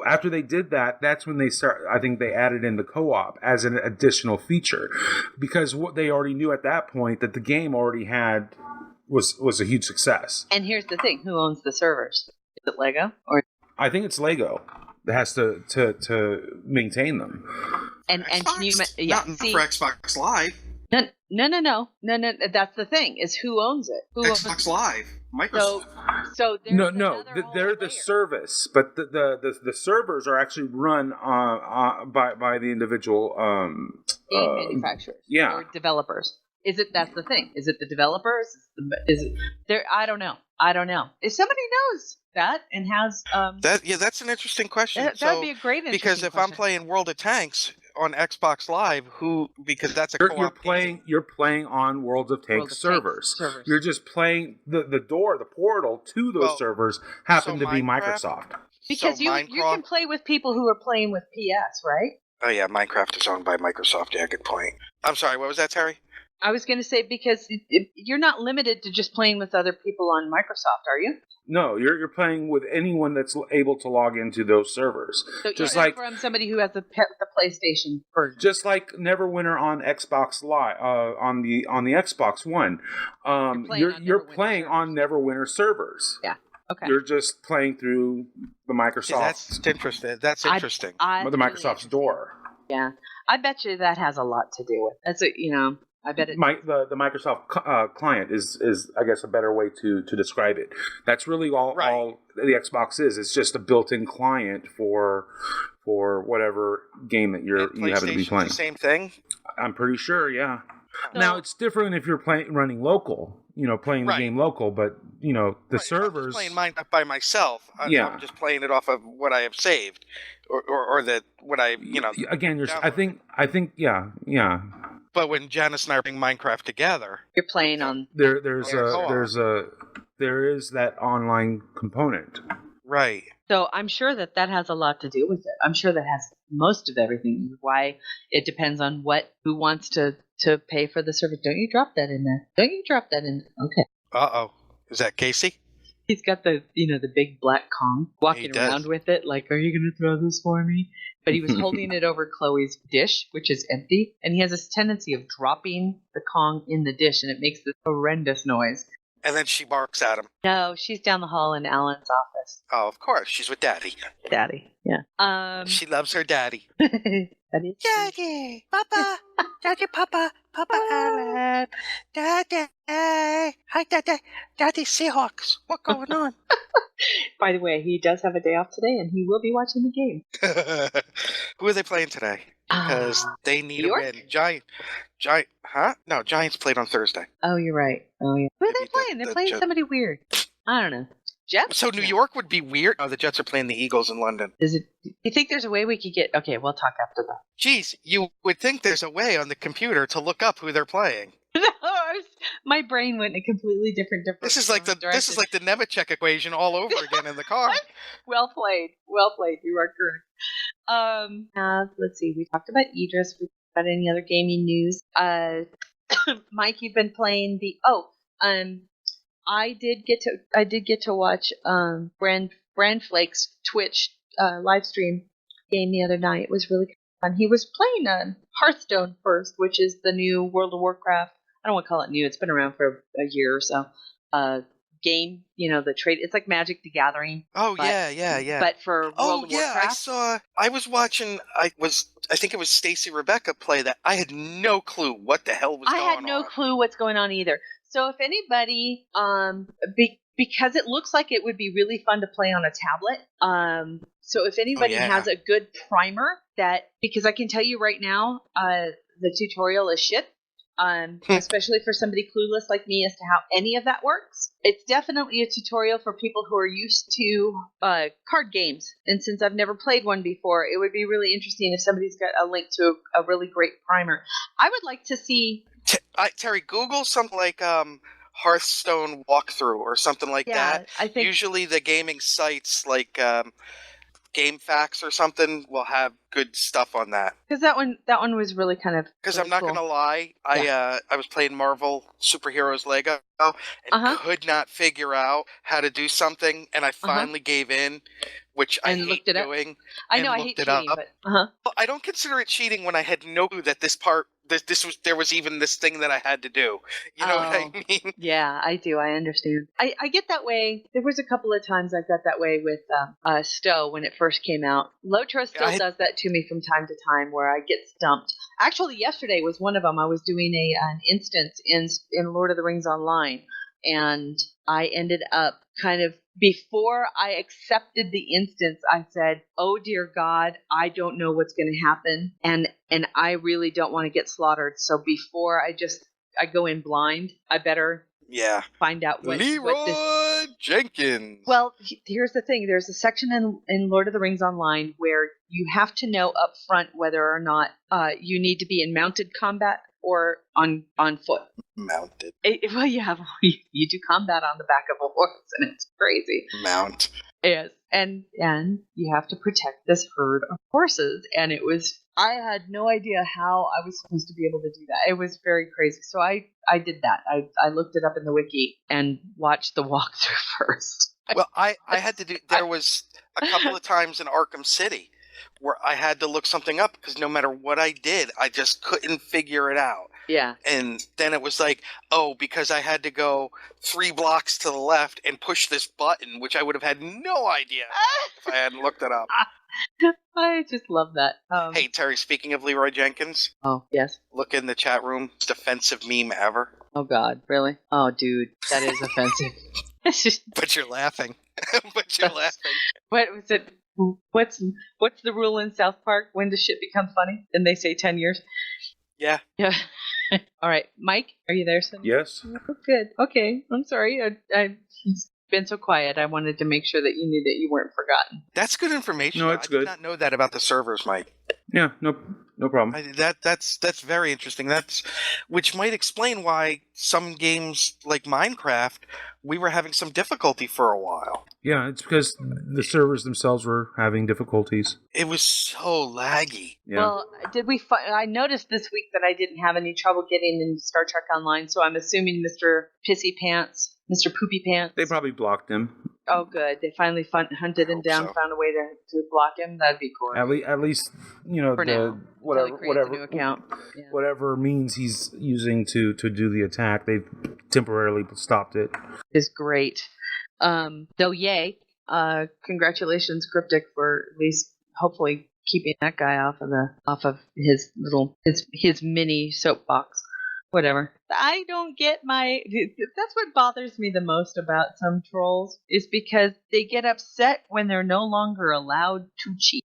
After they did that, that's when I think they added in the co-op as an additional feature, because what they already knew at that point that the game already had was a huge success. And here's the thing: who owns the servers? Is it Lego or? I think it's Lego that has to maintain them. And can you for Xbox Live. No. That's the thing: is who owns it? Xbox Live, Microsoft. So they're the service, but the servers are actually run by the individual game manufacturers, or developers. That's the thing? Is it the developers? Is it there? I don't know. If somebody knows that and has that's an interesting question. That would be a great interesting because if question. I'm playing World of Tanks on Xbox Live, because that's a co-op you're playing on World of Tanks servers. You're just playing the portal to those servers happen to be Microsoft. Because you can play with people who are playing with PS, right? Oh yeah, Minecraft is owned by Microsoft. Yeah, good point. I'm sorry, what was that, Terry? I was going to say, because you're not limited to just playing with other people on Microsoft, are you? No, you're playing with anyone that's able to log into those servers. So just like from somebody who has the PlayStation version. Just like Neverwinter on Xbox Live, on the Xbox One, you're playing on Neverwinter servers. Yeah. Okay. You're just playing through the Microsoft. Yeah, that's interesting. That's interesting. The Microsoft's door. Yeah, I bet you that has a lot to do with it. That's I bet it. The Microsoft client is I guess a better way to describe it. That's really all the Xbox is. It's just a built-in client for whatever game that you happen to be playing. The same thing. I'm pretty sure. Yeah. Now it's different if you're running local. Playing the game local, but the servers. I'm playing mine by myself. I'm just playing it off of what I have saved, or what I Again, I think yeah. But when Janice and I are playing Minecraft together, you're playing on there is that online component. Right. So I'm sure that has a lot to do with it. I'm sure that has most of everything. Why it depends on who wants to pay for the service. Don't you drop that in there? Okay. Uh-oh. Is that Casey? He's got the big black Kong walking around with it. Like, are you going to throw this for me? But he was holding it over Chloe's dish, which is empty. And he has this tendency of dropping the Kong in the dish, and it makes this horrendous noise. And then she barks at him. No, she's down the hall in Alan's office. Oh, of course. She's with Daddy. Daddy, yeah. She loves her daddy. Daddy, Papa, Daddy, Papa, Alan, Daddy, hi, Daddy Seahawks. What's going on? By the way, he does have a day off today, and he will be watching the game. Who are they playing today? Because they need a win. Giant, huh? No, Giants played on Thursday. Oh, you're right. Oh, yeah. Who are they playing? They're playing somebody weird. I don't know. Jets? So New York would be weird. Oh, the Jets are playing the Eagles in London. You think there's a way we could get... Okay, we'll talk after that. Geez, you would think there's a way on the computer to look up who they're playing. My brain went in a completely different direction. This is like the Nemetschek equation all over again in the car. Well played. Well played. You are correct. Let's see. We talked about Idris. We talked about any other gaming news. Mike, you've been playing I did get to watch Brand Flake's Twitch live stream game the other night. It was really fun. He was playing Hearthstone first, which is the new World of Warcraft. I don't want to call it new. It's been around for a year or so. Game, the trade. It's like Magic the Gathering. Oh, yeah. But for World of Warcraft. I was watching. I think it was Stacy Rebecca play that. I had no clue what the hell was going on. I had no clue what's going on either. So if anybody, because it looks like it would be really fun to play on a tablet. So if anybody has a good primer because I can tell you right now, the tutorial is shit. Especially for somebody clueless like me as to how any of that works. It's definitely a tutorial for people who are used to card games. And since I've never played one before, it would be really interesting if somebody's got a link to a really great primer. I would like to see... Terry, Google something like Hearthstone walkthrough or something like that. I think usually the gaming sites like GameFAQs or something will have good stuff on that. Because that one was really kind of... Because I'm not going to lie, I was playing Marvel Superheroes Lego and could not figure out how to do something, and I finally gave in, which I hate doing. I know, I hate cheating, but... Well, I don't consider it cheating when I had no clue that there was even this thing that I had to do. You know what I mean? Yeah, I do. I understand. I get that way. There was a couple of times I got that way with Stowe when it first came out. Lotra still does that to me from time to time where I get stumped. Actually, yesterday was one of them. I was doing an instance in Lord of the Rings Online, and I ended up kind of, before I accepted the instance, I said, oh dear God, I don't know what's going to happen, and I really don't want to get slaughtered. So before I go in blind, I better find out what Jenkins. Well, here's the thing. There's a section in Lord of the Rings Online where you have to know up front whether or not you need to be in mounted combat or on foot. Mounted. Well, you do combat on the back of a horse, and it's crazy. Mount. Yes, and you have to protect this herd of horses, and I had no idea how I was supposed to be able to do that. It was very crazy. So I did that. I looked it up in the wiki and watched the walkthrough first. Well, I had to do. There was a couple of times in Arkham City where I had to look something up because no matter what I did, I just couldn't figure it out. Yeah. And then it was like, because I had to go 3 blocks to the left and push this button, which I would have had no idea if I hadn't looked it up. I just love that. Hey, Terry, speaking of Leroy Jenkins. Oh, yes. Look in the chat room. Most offensive meme ever. Oh, God. Really? Oh, dude. That is offensive. But you're laughing. What was it? What's the rule in South Park? When does shit become funny? And they say 10 years. Yeah. All right, Mike, are you there, son? Yes. Oh, good. Okay, I'm sorry. I've been so quiet. I wanted to make sure that you knew that you weren't forgotten. That's good information. No, it's I good. did not know that about the servers, Mike. Yeah, no problem. That's very interesting. Which might explain why some games like Minecraft, we were having some difficulty for a while. Yeah, it's because the servers themselves were having difficulties. It was so laggy. Yeah. Well, I noticed this week that I didn't have any trouble getting into Star Trek Online, so I'm assuming Mr. Pissy Pants, Mr. Poopy Pants. They probably blocked him. Oh, good. They finally hunted him down, found a way to block him. That'd be cool. At least for now, whatever new account. Yeah. Whatever means he's using to do the attack, they've temporarily stopped it. Is great. Though, yay! Congratulations, Cryptic, for at least hopefully keeping that guy off of his mini soapbox. Whatever. I don't get that's what bothers me the most about some trolls is because they get upset when they're no longer allowed to cheat.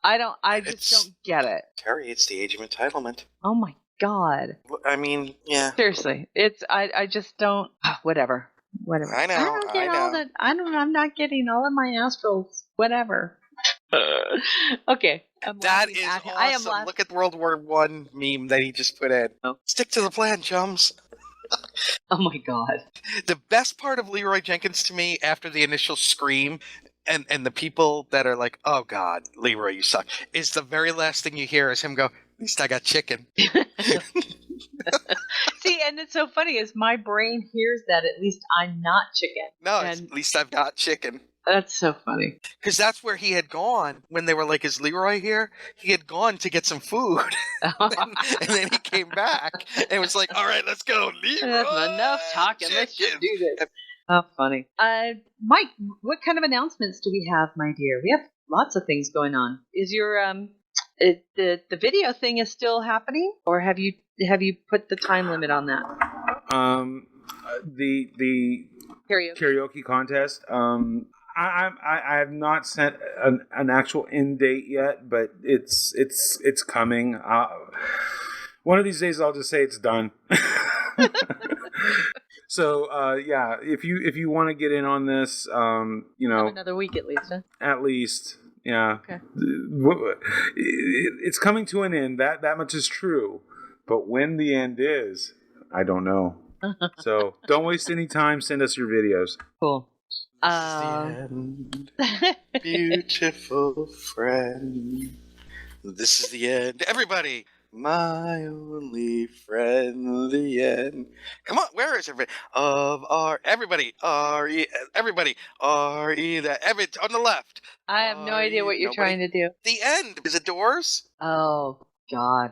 I just don't get it. Terry, it's the age of entitlement. Oh my God. I mean, yeah. Seriously. I just don't whatever. I know. I'm not getting all of my astrals. Whatever. Okay. I'm That laughing is at- awesome. I am laughing. Look at the World War One meme that he just put in. Oh. Stick to the plan, chums. Oh my god. The best part of Leroy Jenkins to me after the initial scream and the people that are like, oh god, Leroy, you suck, is the very last thing you hear is him go, at least I got chicken. See, and it's so funny is my brain hears that at least I'm not chicken. No, it's, at least I've got chicken. That's so funny. Because that's where he had gone when they were like, is Leroy here? He had gone to get some food. and then he came back and was like, all right, let's go. Leroy! Enough talking. Let's just do this. How funny. Mike, what kind of announcements do we have, my dear? We have lots of things going on. Is your the video thing is still happening, or have you put the time limit on that? The karaoke contest. I have not set an actual end date yet, but it's coming. One of these days, I'll just say it's done. So yeah, if you want to get in on this, Have another week at least. Huh? At least, yeah. Okay. It's coming to an end. That much is true. But when the end is, I don't know. So don't waste any time. Send us your videos. Cool. This is the end. Beautiful friend. This is the end. Everybody. My only friend, the end. Come on, where is everybody? Of our everybody, everybody, that every on the left. I have no idea what you're trying to do. The end. Is it Doors? Oh God,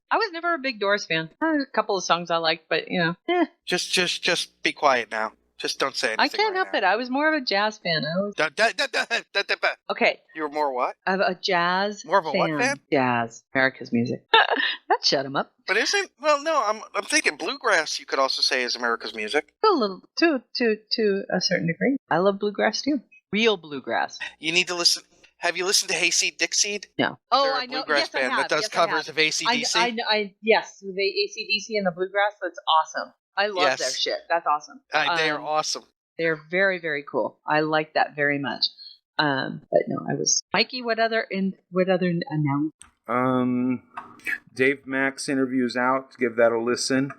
I was never a big Doors fan. There's a couple of songs I liked, but Just be quiet now. Just don't say anything. I can't help it. I was more of a jazz fan. Okay. You were more what? I'm a jazz More of a fan. what fan? Jazz. America's music. That shut him up. But isn't no, I'm thinking bluegrass you could also say is America's music. A little to a certain degree. I love bluegrass too. Real bluegrass. You need to listen. Have you listened to Hayseed Dixseed? No. They're a bluegrass band that does covers of AC/DC. Yes, the AC/DC and the bluegrass. That's awesome. I love their shit. That's awesome. They are awesome. They're very, very cool. I like that very much. But no, I was Mikey. What other announcement? Dave Mack's interview is out. Give that a listen.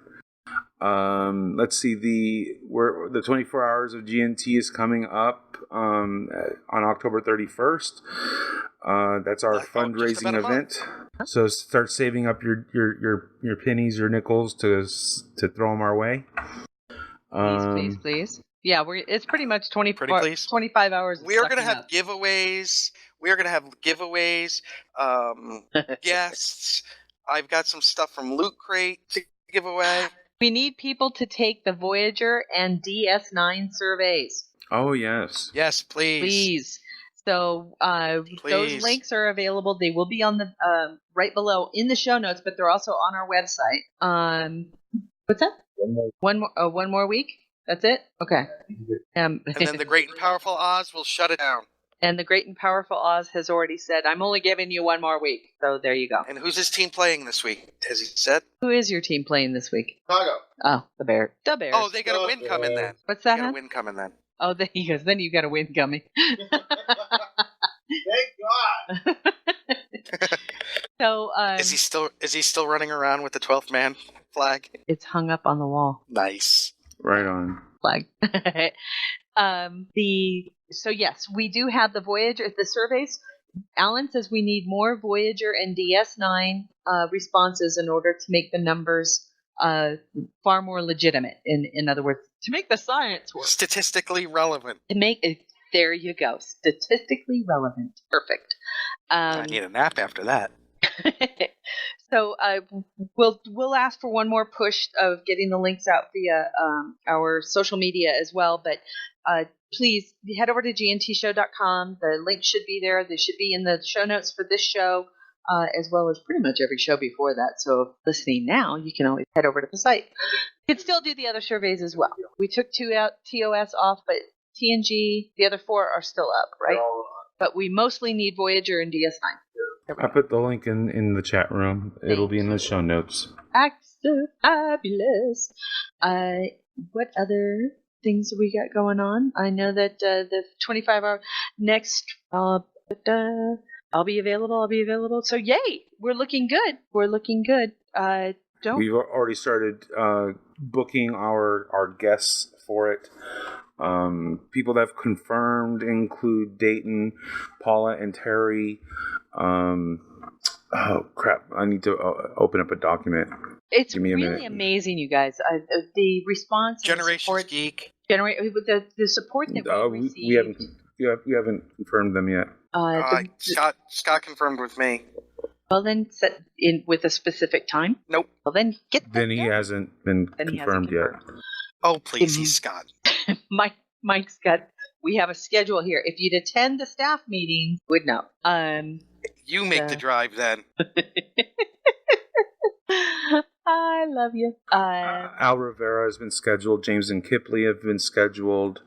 Let's see. The 24 hours of GNT is coming up on October 31st. That's our fundraising event. So start saving up your pennies, your nickels to throw them our way. Please. Yeah, it's pretty much 25 hours. We are going to have giveaways. Guests. I've got some stuff from Loot Crate to give away. We need people to take the Voyager and DS9 surveys. Oh, yes. Yes, please. Please. So those links are available. They will be on the right below in the show notes, but they're also on our website. What's that? One more week? That's it? Okay. And then the Great and Powerful Oz will shut it down. And the Great and Powerful Oz has already said, I'm only giving you one more week. So there you go. And who's his team playing this week? Has he said? Who is your team playing this week? Chicago. Oh, the Bears. The Bears. Oh, they got a win coming then. What's that? They got a win coming then. Oh, then he goes, then you got a win coming. Thank God. So, is he still running around with the 12th man flag? It's hung up on the wall. Nice. Right on. Flag. So yes, we do have the Voyager, the surveys. Alan says we need more Voyager and DS9 responses in order to make the numbers far more legitimate. In other words, to make the science work. Statistically relevant. To make it, there you go. Statistically relevant. Perfect. I need a nap after that. So we'll ask for one more push of getting the links out via our social media as well. But please head over to gntshow.com. The link should be there. They should be in the show notes for this show, as well as pretty much every show before that. So if listening now, you can always head over to the site. You can still do the other surveys as well. We took 2 out, TOS off, but TNG, the other 4 are still up, right? But we mostly need Voyager and DS9. I put the link in the chat room. It'll be in the show notes. Fabulous. What other things have we got going on? I know that the 25-hour next I'll be available. So yay, we're looking good. We've already started booking our guests for it. People that have confirmed include Dayton, Paula, and Terry. Oh crap! I need to open up a document. It's Give me a really minute. amazing, you guys. The response, Generations Geek. The support that we received. We haven't confirmed them yet. Scott confirmed with me. Well, then set in with a specific time. Nope. Well, then get. Then he hasn't been confirmed yet. Oh please, he's Scott. Mike's got. We have a schedule here. If you'd attend the staff meeting, would know. You make the drive then. I love you. Al Rivera has been scheduled. James and Kipley have been scheduled.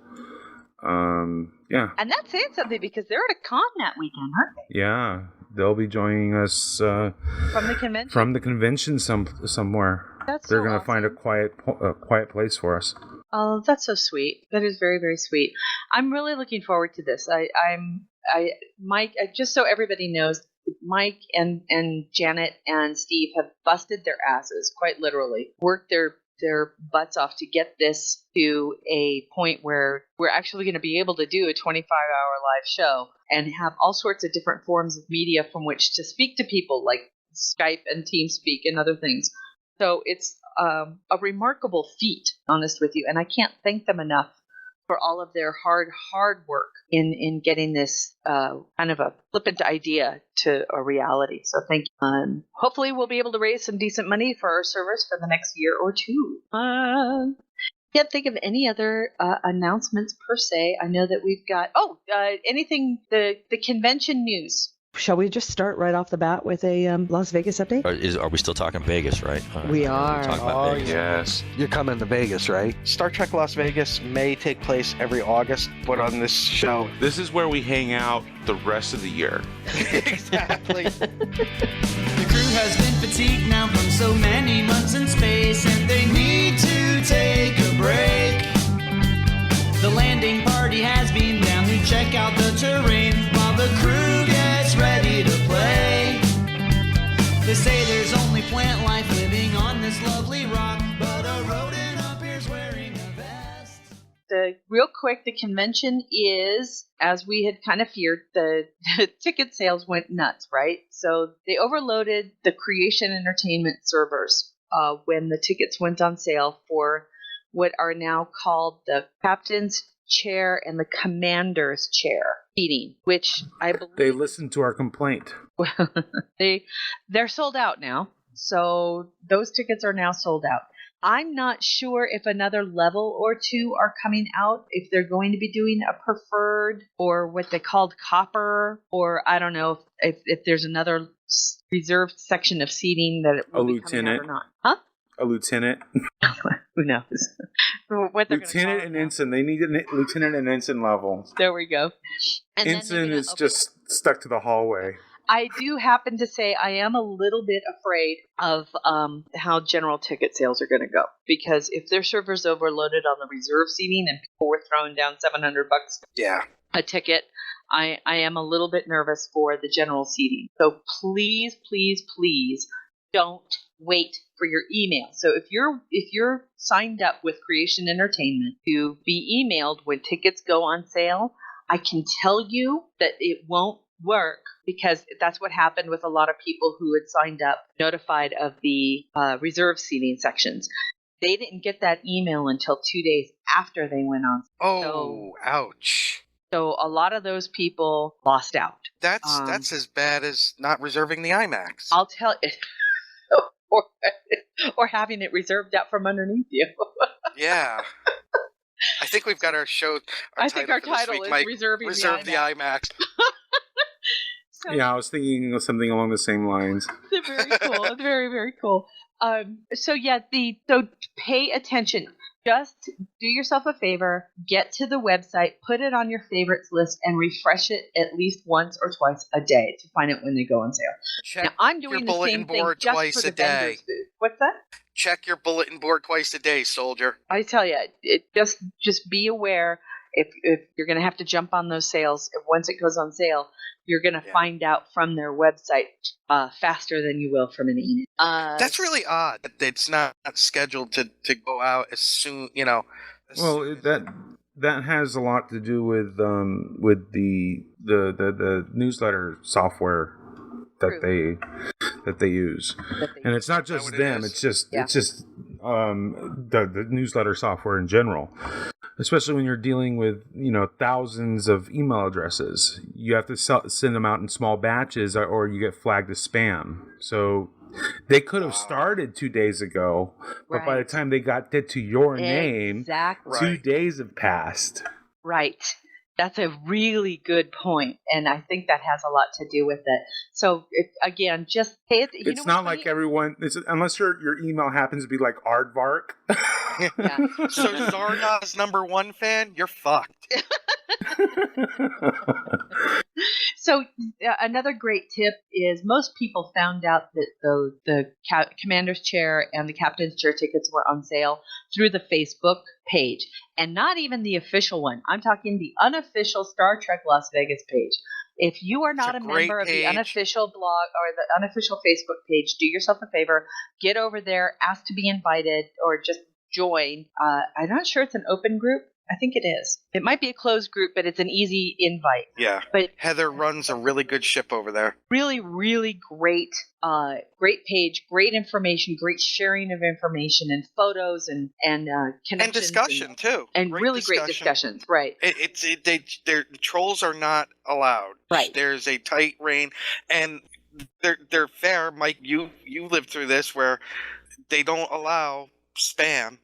Yeah. And that's saying something because they're at a con that weekend, aren't they? Yeah, they'll be joining us from the convention. From the convention somewhere. They're going to find a quiet place for us. Oh, that's so sweet. That is very, very sweet. I'm really looking forward to this. Mike. Just so everybody knows, Mike and Janet and Steve have busted their asses, quite literally, worked their butts off to get this to a point where we're actually going to be able to do a 25-hour live show and have all sorts of different forms of media from which to speak to people, like Skype and TeamSpeak and other things. So it's a remarkable feat, honest with you, and I can't thank them enough for all of their hard work in getting this kind of a flippant idea to a reality. So thank you. Hopefully we'll be able to raise some decent money for our servers for the next year or two. Can't think of any other announcements per se. I know that we've got anything the convention news. Shall we just start right off the bat with a Las Vegas update? Are we still talking Vegas, right? We are. Talking about Vegas. Yes. You're coming to Vegas, right? Star Trek Las Vegas may take place every August, but on this show. This is where we hang out the rest of the year. Exactly. The crew has been fatigued now from so many months in space, and they need to take a break. The landing party has been down to check out the terrain while the crew gets ready to play. They say there's only plant life living on this lovely rock, but a rodent appears wearing a vest. Real quick, the convention is, as we had kind of feared, the ticket sales went nuts, right? So they overloaded the Creation Entertainment servers when the tickets went on sale for what are now called the Captain's Chair and the Commander's Chair seating, which I believe they listened to our complaint. Well, they're sold out now. So those tickets are now sold out. I'm not sure if another level or two are coming out, if they're going to be doing a preferred or what they called copper, or I don't know if there's another reserved section of seating that it will be coming out or not. Huh? A lieutenant. Who knows? What lieutenant and ensign. They need a lieutenant and ensign level. There we go. And ensign is just stuck to the hallway. I do happen to say I am a little bit afraid of how general ticket sales are going to go, because if their servers overloaded on the reserve seating and people were throwing down $700 a ticket, I am a little bit nervous for the general seating. So please, please, please don't wait for your email. So if you're signed up with Creation Entertainment to be emailed when tickets go on sale, I can tell you that it won't work, because that's what happened with a lot of people who had signed up, notified of the reserve seating sections. They didn't get that email until 2 days after they went on. Ouch. So a lot of those people lost out. That's as bad as not reserving the IMAX. I'll tell you. Or having it reserved out from underneath you. Yeah. I think we've got our show. I think our title is Reserve the IMAX. So, yeah, I was thinking of something along the same lines. It's very cool. It's very, very cool. So pay attention. Just do yourself a favor, get to the website, put it on your favorites list, and refresh it at least once or twice a day to find out when they go on sale. Check now, I'm doing your the same bulletin thing board just twice for the a day. vendors booth. What's that? Check your bulletin board twice a day, soldier. I tell you, just be aware. If you're going to have to jump on those sales, once it goes on sale, you're going to find out from their website faster than you will from an email. That's really odd that it's not scheduled to go out as soon, Well, that has a lot to do with the newsletter software that they use, and it's not just them. It's just the newsletter software in general. Especially when you're dealing with thousands of email addresses, you have to send them out in small batches, or you get flagged as spam. So they could have started 2 days ago, but by the time they got to your name, 2 days have passed. Right. That's a really good point, and I think that has a lot to do with it. So, again, just pay it. It's not like everyone, unless your email happens to be like Aardvark. Yeah. So Zardoz #1 fan, you're fucked. So another great tip is most people found out that the commander's chair and the captain's chair tickets were on sale through the Facebook page, and not even the official one. I'm talking the unofficial Star Trek Las Vegas page. If you are not a member of the unofficial blog or the unofficial Facebook page, do yourself a favor, get over there, ask to be invited, or just join. I'm not sure it's an open group. I think it is. It might be a closed group, but it's an easy invite. Yeah. But Heather runs a really good ship over there. Really, really great page, great information, great sharing of information and photos and connections. And discussion, too. And really great discussions, right. Their trolls are not allowed. Right. There's a tight rein, and they're fair. Mike, you lived through this where they don't allow spam.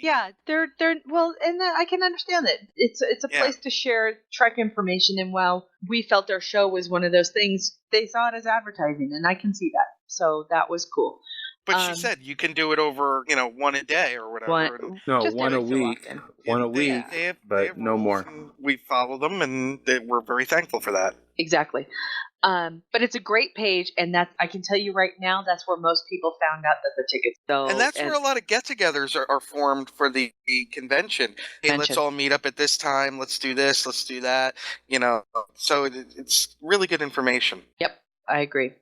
Yeah, they're well, and I can understand that. It's a place to share Trek information, and while we felt our show was one of those things, they saw it as advertising, and I can see that. So that was cool. But she said you can do it over, one a day or whatever. One a week. One a week, but no more. We follow them, and we're very thankful for that. Exactly. But it's a great page, and I can tell you right now, that's where most people found out that the tickets sold. And that's where a lot of get-togethers are formed for the convention. Hey, let's all meet up at this time. Let's do this. Let's do that. So it's really good information. Yep, I agree.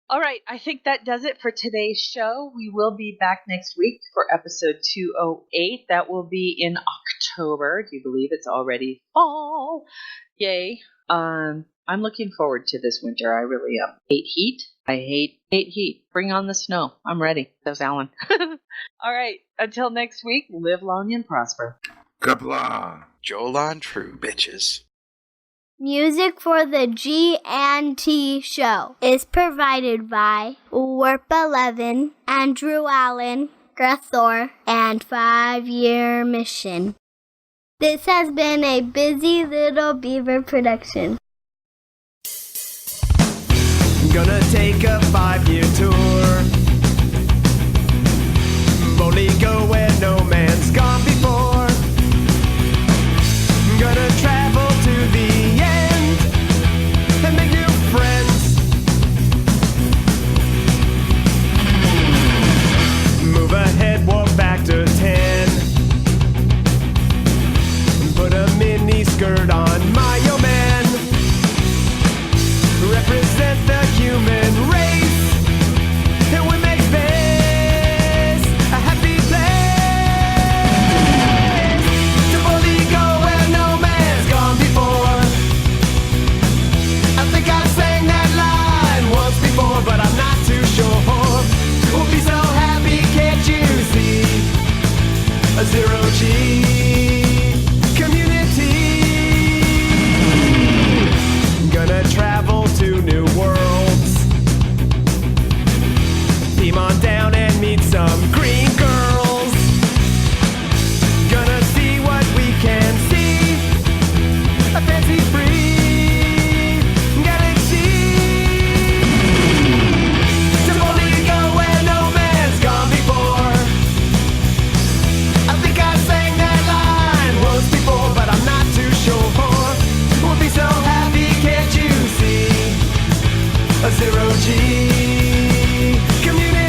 All right, I think that does it for today's show. We will be back next week for episode 208. That will be in October. Do you believe it's already fall? Yay. I'm looking forward to this winter. I really am. Hate heat. I hate heat. Bring on the snow. I'm ready. Says Alan. All right. Until next week, live long and prosper. Kapla. Jolan True, bitches. Music for the G&T show is provided by Warp 11, Andrew Allen, Grethor, and 5-Year Mission. This has been a Busy Little Beaver production. Gonna take a 5-year tour. Boldly go where no man's gone before. Gonna travel to the end and make new friends. Move ahead, warp factor 10. Put a mini skirt on my yo man. Represent the human race, and we make space a happy place. To boldly go where no man's gone before. I think I sang that line once before, but I'm not too sure. We'll be so happy, can't you see? A zero-G community. Gonna travel to new worlds. Beam on down and meet some green girls. Gonna see what we can see. A fancy-free galaxy. To boldly go where no man's gone before. I think I sang that line once before, but I'm not too sure. We'll be so happy, can't you see? A zero-G community.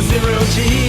zero G.